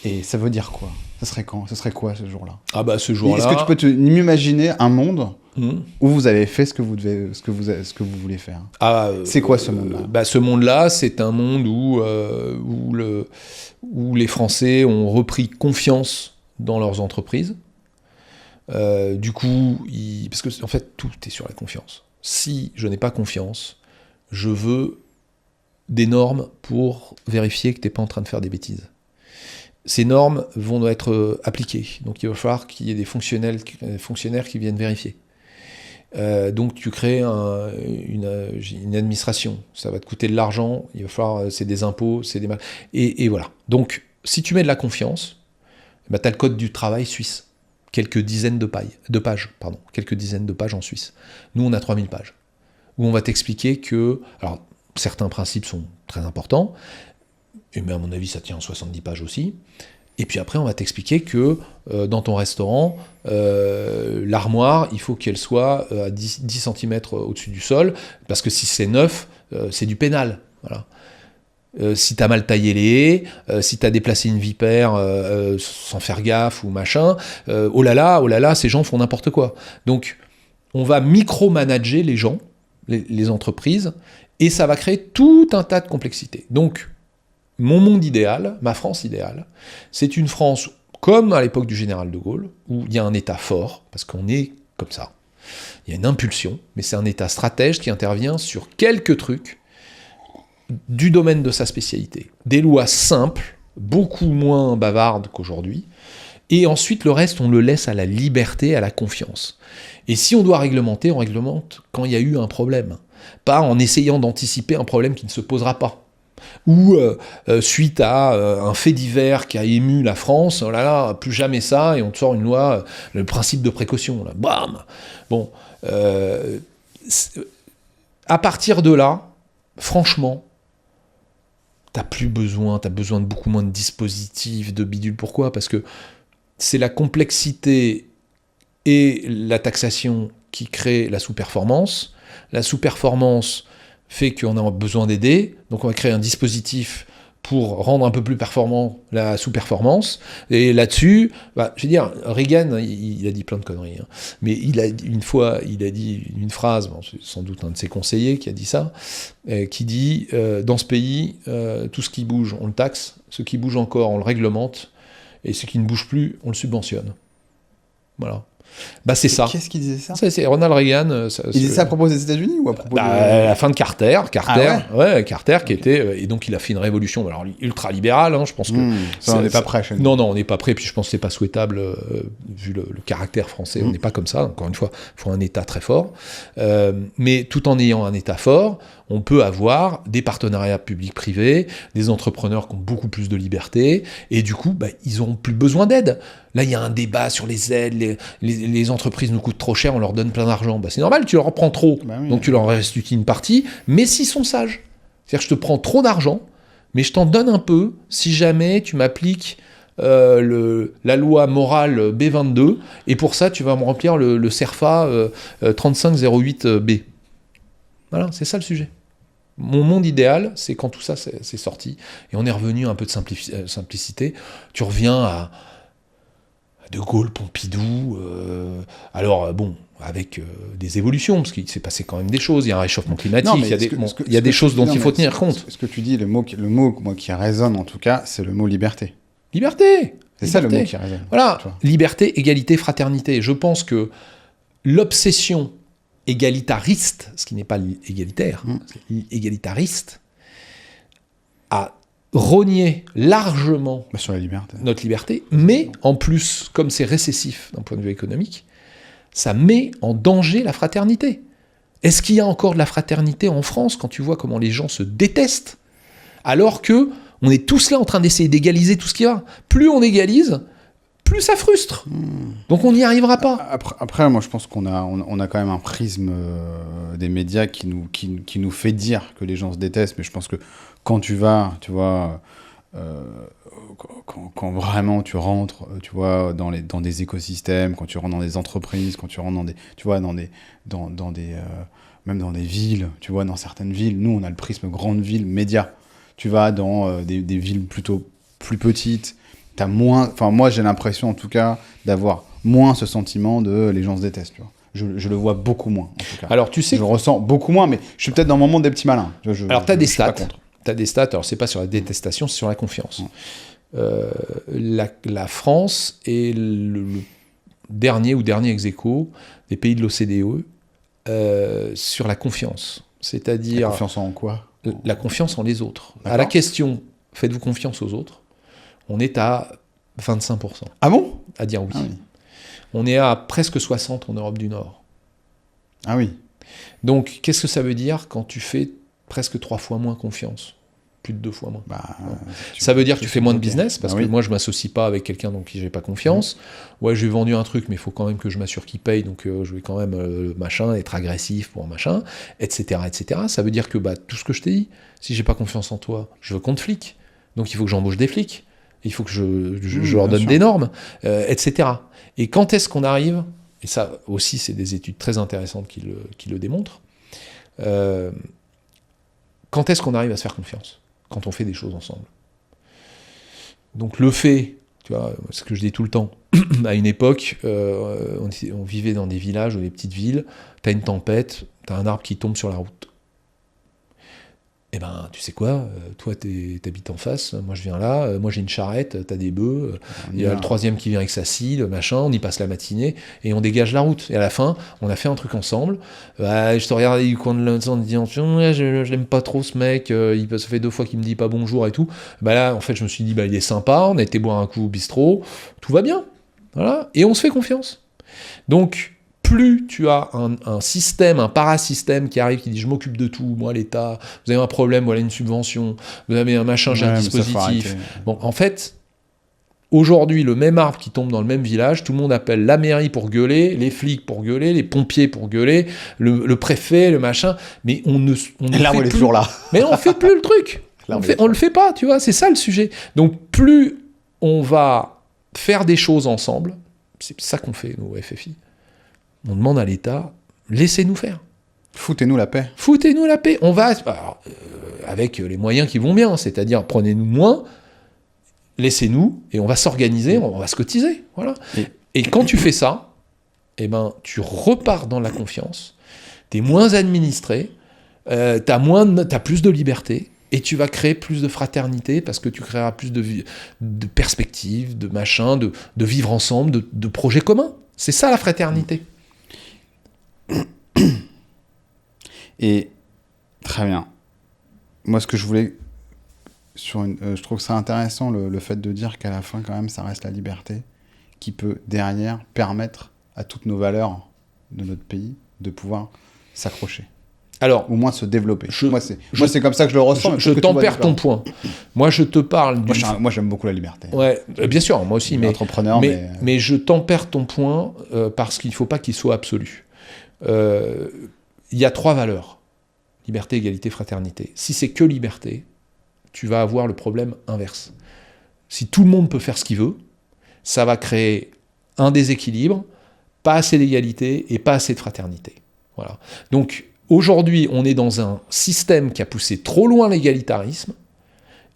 S1: et ça veut dire quoi? Ça serait quand? Ce serait quoi ce jour-là?
S2: Ah bah ce jour-là...
S1: Est-ce que tu peux m'imaginer un monde où vous avez fait ce que vous voulez faire? C'est quoi ce monde-là?
S2: Ce monde-là, c'est un monde où les Français ont repris confiance dans leurs entreprises. Du coup, parce que en fait, tout est sur la confiance. Si je n'ai pas confiance, je veux des normes pour vérifier que tu n'es pas en train de faire des bêtises. Ces normes vont être appliquées. Donc il va falloir qu'il y ait des fonctionnaires qui viennent vérifier. Donc tu crées une administration. Ça va te coûter de l'argent. Il va falloir, c'est des impôts, c'est des... Et voilà. Donc si tu mets de la confiance, tu as le code du travail suisse. Quelques dizaines de pages en Suisse. Nous, on a 3000 pages. Où on va t'expliquer que... Alors, certains principes sont très importants, mais à mon avis, ça tient en 70 pages aussi. Et puis après, on va t'expliquer que dans ton restaurant, l'armoire, il faut qu'elle soit à 10 cm au-dessus du sol, parce que si c'est neuf, c'est du pénal. Voilà. Si t'as mal taillé les haies, si t'as déplacé une vipère sans faire gaffe ou machin, oh là là, ces gens font n'importe quoi. Donc, on va micromanager les gens, les entreprises, et ça va créer tout un tas de complexités. Donc, mon monde idéal, ma France idéale, c'est une France comme à l'époque du général de Gaulle, où il y a un État fort, parce qu'on est comme ça. Il y a une impulsion, mais c'est un État stratège qui intervient sur quelques trucs du domaine de sa spécialité. Des lois simples, beaucoup moins bavardes qu'aujourd'hui, et ensuite le reste, on le laisse à la liberté, à la confiance. Et si on doit réglementer, on réglemente quand il y a eu un problème, pas en essayant d'anticiper un problème qui ne se posera pas. Ou suite à un fait divers qui a ému la France, oh là là, plus jamais ça, et on te sort une loi, le principe de précaution, là, bam. Bon, à partir de là, franchement, t'as besoin de beaucoup moins de dispositifs, de bidules. Pourquoi? Parce que c'est la complexité et la taxation qui crée la sous-performance. La sous-performance fait qu'on a besoin d'aider, donc on va créer un dispositif pour rendre un peu plus performant la sous-performance, et là-dessus, je veux dire, Reagan, il a dit plein de conneries, hein, mais il a dit une phrase, bon, c'est sans doute un de ses conseillers qui a dit ça, qui dit, dans ce pays, tout ce qui bouge, on le taxe, ce qui bouge encore, on le réglemente, et ce qui ne bouge plus, on le subventionne. Voilà. C'est ça.
S1: Qu'est-ce qui disait ça?
S2: C'est Ronald Reagan.
S1: Il disait ça à propos des États-Unis ou à propos
S2: à la fin de Carter. Carter qui était... Et donc il a fait une révolution, alors ultra-libérale, hein, je pense que...
S1: ça, on n'est pas prêt chez nous.
S2: Non, on n'est pas prêt, puis je pense que c'est pas souhaitable, vu le caractère français, on n'est pas comme ça, encore une fois, il faut un État très fort. Mais tout en ayant un État fort, on peut avoir des partenariats publics-privés, des entrepreneurs qui ont beaucoup plus de liberté, et du coup, ils n'auront plus besoin d'aide. Là, il y a un débat sur les aides, les entreprises nous coûtent trop cher, on leur donne plein d'argent. C'est normal, tu leur en prends trop, donc tu leur restitues une partie, mais s'ils sont sages. C'est-à-dire que je te prends trop d'argent, mais je t'en donne un peu si jamais tu m'appliques la loi morale B22, et pour ça, tu vas me remplir le CERFA 3508B. Voilà, c'est ça le sujet. Mon monde idéal, c'est quand tout ça c'est sorti, et on est revenu à un peu de simplicité. Tu reviens à De Gaulle, Pompidou, avec des évolutions, parce qu'il s'est passé quand même des choses, il y a un réchauffement climatique, il y a des choses dont il faut tenir compte.
S1: Ce que tu dis, le mot moi, qui résonne en tout cas, c'est le mot liberté.
S2: Liberté.
S1: C'est ça le mot qui résonne.
S2: Voilà, liberté, égalité, fraternité. Je pense que l'obsession égalitariste, ce qui n'est pas égalitaire, égalitariste, a rogné largement
S1: sur la liberté.
S2: Notre liberté, mais en plus, comme c'est récessif d'un point de vue économique, ça met en danger la fraternité. Est-ce qu'il y a encore de la fraternité en France quand tu vois comment les gens se détestent, alors que on est tous là en train d'essayer d'égaliser tout ce qu'il y a. Plus on égalise, plus ça frustre. Donc on n'y arrivera pas.
S1: Après, moi je pense qu'on a quand même un prisme des médias qui nous fait dire que les gens se détestent, mais je pense que quand tu vas, tu vois, quand vraiment tu rentres, tu vois, dans des écosystèmes, quand tu rentres dans des entreprises, quand tu rentres dans des, tu vois, même dans des villes, tu vois, dans certaines villes, nous on a le prisme grande ville, média. Tu vas dans des villes plutôt plus petites, t'as moins, enfin moi j'ai l'impression en tout cas d'avoir moins ce sentiment de les gens se détestent, tu vois. Je le vois beaucoup moins, en tout cas.
S2: Alors, tu sais...
S1: Je ressens beaucoup moins, mais je suis peut-être dans mon monde des petits malins.
S2: Alors, tu as des stats. Tu as des stats. Alors, c'est pas sur la détestation, c'est sur la confiance. La France est le dernier ex-aequo des pays de l'OCDE sur la confiance. C'est-à-dire...
S1: La confiance en quoi ?
S2: La confiance en les autres. D'accord. À la question, faites-vous confiance aux autres ? On est à 25%.
S1: Ah bon ?
S2: À dire oui. Ah oui. On est à presque 60 en Europe du Nord.
S1: Ah oui.
S2: Donc, qu'est-ce que ça veut dire quand tu fais presque 3 fois moins confiance ? Plus de 2 fois moins. Ça veut dire que tu fais moins de business, parce que moi, je ne m'associe pas avec quelqu'un dont je n'ai pas confiance. Ouais, j'ai vendu un truc, mais il faut quand même que je m'assure qu'il paye, donc je vais quand même être agressif pour machin, etc., etc. Ça veut dire que tout ce que je t'ai dit, si je n'ai pas confiance en toi, je veux qu'on te flique. Donc, il faut que j'embauche des flics. Il faut que je leur donne des normes, etc. Et quand est-ce qu'on arrive, et ça aussi c'est des études très intéressantes qui le démontrent, quand est-ce qu'on arrive à se faire confiance ? Quand on fait des choses ensemble. Donc le fait, tu vois, ce que je dis tout le temps, à une époque, on vivait dans des villages ou des petites villes, t'as une tempête, t'as un arbre qui tombe sur la route. Eh ben, tu sais quoi, toi t'habites en face, moi je viens là, moi j'ai une charrette, t'as des bœufs, il y a le troisième qui vient avec sa scie, le machin, on y passe la matinée, et on dégage la route. Et à la fin, on a fait un truc ensemble, je te regardais du coin de l'œil en disant, je l'aime pas trop ce mec, ça fait 2 fois qu'il me dit pas bonjour et tout. Là, en fait, je me suis dit, il est sympa, on a été boire un coup au bistrot, tout va bien, voilà, et on se fait confiance. Donc, plus tu as un système, un parasystème qui arrive, qui dit je m'occupe de tout, moi l'État, vous avez un problème, voilà une subvention, vous avez un machin, j'ai un dispositif. Bon, en fait, aujourd'hui, le même arbre qui tombe dans le même village, tout le monde appelle la mairie pour gueuler, les flics pour gueuler, les pompiers pour gueuler, le préfet, le machin, mais on ne
S1: l'arbre est toujours là.
S2: Mais on ne fait plus le truc. On le fait pas, tu vois, c'est ça le sujet. Donc plus on va faire des choses ensemble, c'est ça qu'on fait, nous, au FFI. On demande à l'État, laissez-nous faire.
S1: Foutez-nous la paix.
S2: Foutez-nous la paix. On va, avec les moyens qui vont bien, c'est-à-dire prenez-nous moins, laissez-nous, et on va s'organiser, on va se cotiser. Voilà. Et quand tu fais ça, tu repars dans la confiance, tu es moins administré, tu as plus de liberté, et tu vas créer plus de fraternité, parce que tu créeras plus de perspectives, de machin, de vivre ensemble, de projets communs. C'est ça la fraternité.
S1: Et très bien. Moi, ce que je voulais, je trouve ça intéressant le fait de dire qu'à la fin, quand même, ça reste la liberté qui peut derrière permettre à toutes nos valeurs de notre pays de pouvoir s'accrocher.
S2: Alors,
S1: au moins se développer. Moi, c'est comme ça que je le ressens.
S2: Je tempère ton point. Moi, je te parle.
S1: Moi, j'aime beaucoup la liberté.
S2: Ouais, bien sûr, moi aussi.
S1: Entrepreneur,
S2: mais je tempère ton point parce qu'il ne faut pas qu'il soit absolu. Il y a 3 valeurs. Liberté, égalité, fraternité. Si c'est que liberté, tu vas avoir le problème inverse. Si tout le monde peut faire ce qu'il veut, ça va créer un déséquilibre, pas assez d'égalité et pas assez de fraternité. Voilà. Donc, aujourd'hui, on est dans un système qui a poussé trop loin l'égalitarisme.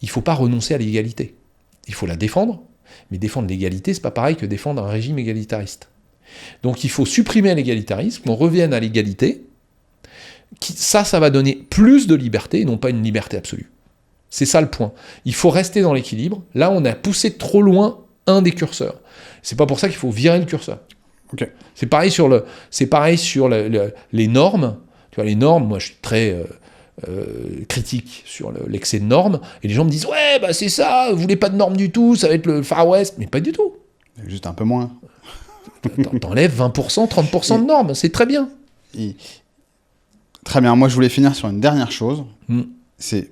S2: Il ne faut pas renoncer à l'égalité. Il faut la défendre, mais défendre l'égalité, ce n'est pas pareil que défendre un régime égalitariste. Donc il faut supprimer l'égalitarisme, qu'on revienne à l'égalité. Ça va donner plus de liberté, et non pas une liberté absolue. C'est ça le point. Il faut rester dans l'équilibre. Là, on a poussé trop loin un des curseurs. C'est pas pour ça qu'il faut virer le curseur.
S1: Okay.
S2: C'est pareil sur les normes. Tu vois, les normes, moi je suis très critique sur l'excès de normes, et les gens me disent « Ouais, c'est ça, vous voulez pas de normes du tout, ça va être le Far West. » Mais pas du tout.
S1: Juste un peu moins.
S2: T'enlèves 20%, 30% de normes, c'est très bien.
S1: Très bien, moi je voulais finir sur une dernière chose. C'est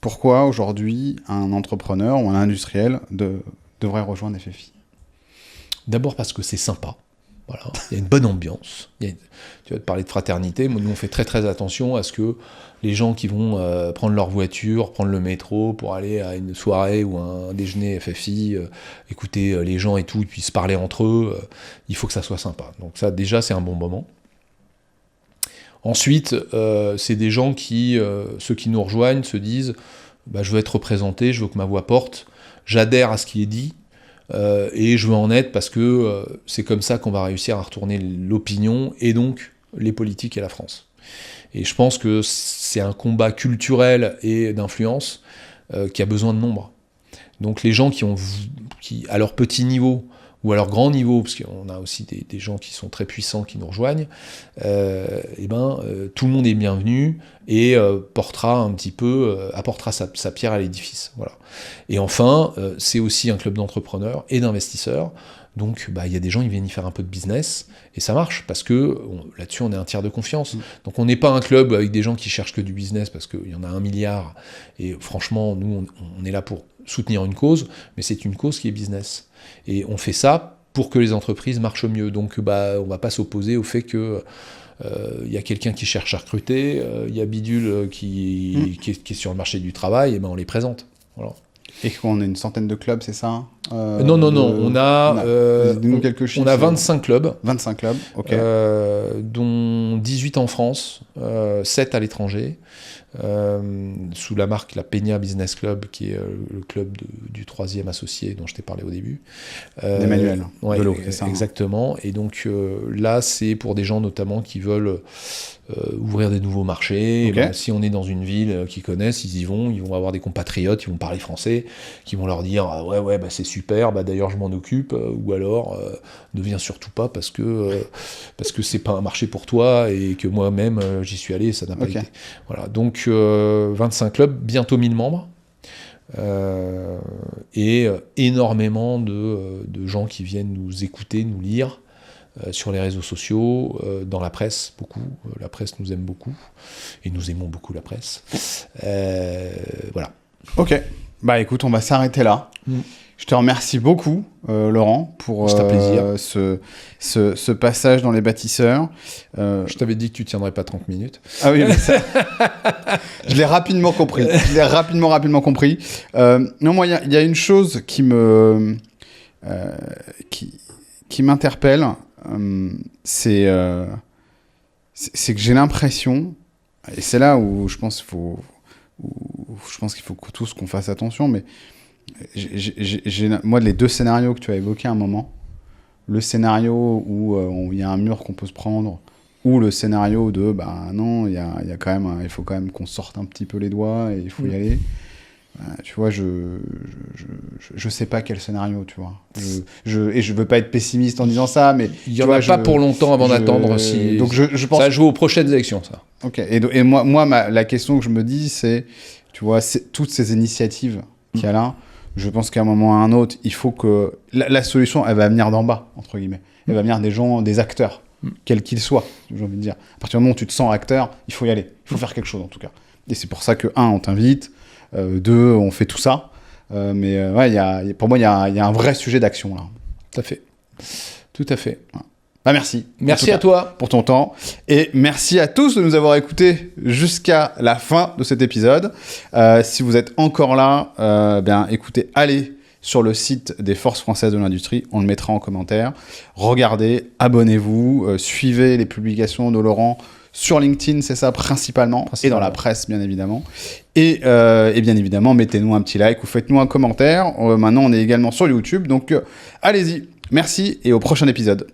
S1: pourquoi aujourd'hui un entrepreneur ou un industriel devrait rejoindre FFI ?
S2: D'abord parce que c'est sympa. Voilà. Il y a une bonne ambiance. Tu vas te parler de fraternité. Nous, on fait très très attention à ce que les gens qui vont prendre leur voiture, prendre le métro pour aller à une soirée ou un déjeuner FFI, écouter les gens et tout, et puis se parler entre eux, il faut que ça soit sympa. Donc ça, déjà, c'est un bon moment. Ensuite, c'est des gens qui, ceux qui nous rejoignent, se disent je veux être représenté, je veux que ma voix porte, j'adhère à ce qui est dit, et je veux en être parce que c'est comme ça qu'on va réussir à retourner l'opinion et donc les politiques et la France. Et je pense que c'est un combat culturel et d'influence qui a besoin de nombre. Donc les gens qui à leur petit niveau ou à leur grand niveau, parce qu'on a aussi des gens qui sont très puissants qui nous rejoignent, tout le monde est bienvenu et apportera sa pierre à l'édifice. Voilà. Et enfin, c'est aussi un club d'entrepreneurs et d'investisseurs. Donc, il y a des gens qui viennent y faire un peu de business, et ça marche, parce que là-dessus, on est un tiers de confiance. Donc, on n'est pas un club avec des gens qui cherchent que du business, parce qu'il y en a 1 milliard, et franchement, nous, on est là pour soutenir une cause, mais c'est une cause qui est business. Et on fait ça pour que les entreprises marchent mieux. Donc, on ne va pas s'opposer au fait que y a quelqu'un qui cherche à recruter, il y a Bidule qui est sur le marché du travail, et on les présente. Voilà.
S1: Et qu'on a une centaine de clubs, c'est ça
S2: Non, on a 25 clubs.
S1: 25 clubs, ok.
S2: Dont 18 en France, 7 à l'étranger, sous la marque la Peña Business Club, qui est le club du 3e associé dont je t'ai parlé au début.
S1: Emmanuel,
S2: Delot, c'est ça. Exactement. Et donc là, c'est pour des gens notamment qui veulent ouvrir des nouveaux marchés.
S1: Okay.
S2: Et si on est dans une ville qu'ils connaissent, ils vont avoir des compatriotes, ils vont parler français, qui vont leur dire c'est super, d'ailleurs je m'en occupe, ou alors ne viens surtout pas parce que c'est pas un marché pour toi et que moi-même j'y suis allé, ça n'a pas été. Voilà, donc 25 clubs, bientôt 1000 membres. Et énormément de gens qui viennent nous écouter, nous lire, sur les réseaux sociaux, dans la presse, beaucoup. La presse nous aime beaucoup, et nous aimons beaucoup la presse. Voilà.
S1: Ok. Écoute, on va s'arrêter là. Je te remercie beaucoup, Laurent, pour ce passage dans les bâtisseurs.
S2: Je t'avais dit que tu tiendrais pas 30 minutes.
S1: Ah oui, mais ça... je l'ai rapidement compris. rapidement compris. Non, moi, il y a une chose qui m'interpelle. C'est que j'ai l'impression, et c'est là où je pense qu'il faut tous qu'on fasse attention, mais moi, les 2 scénarios que tu as évoqués à un moment, le scénario où il y a un mur qu'on peut se prendre, ou le scénario de non, il faut quand même qu'on sorte un petit peu les doigts et il faut y aller. Tu vois, je sais pas quel scénario, tu vois. Et je veux pas être pessimiste en disant ça, mais
S2: il y en a pas pour longtemps avant d'attendre.
S1: Donc je pense
S2: ça joue aux prochaines élections, ça.
S1: Ok. Et moi la question que je me dis, c'est, tu vois, toutes ces initiatives qu'il y a là, je pense qu'à un moment ou à un autre, il faut que la solution, elle va venir d'en bas, entre guillemets. Elle va venir des gens, des acteurs, quels qu'ils soient. J'ai envie de dire. À partir du moment où tu te sens acteur, il faut y aller. Il faut faire quelque chose, en tout cas. Et c'est pour ça que 1, on t'invite. 2, on fait tout ça. Mais pour moi, il y a un vrai sujet d'action là.
S2: Tout à fait.
S1: Merci.
S2: Merci à toi
S1: pour ton temps. Et merci à tous de nous avoir écoutés jusqu'à la fin de cet épisode. Si vous êtes encore là, écoutez, allez sur le site des Forces françaises de l'industrie. On le mettra en commentaire. Regardez, abonnez-vous, suivez les publications de Laurent sur LinkedIn, c'est ça principalement, et dans la presse bien évidemment. Et bien évidemment, mettez-nous un petit like ou faites-nous un commentaire. Maintenant, on est également sur YouTube, donc allez-y. Merci et au prochain épisode.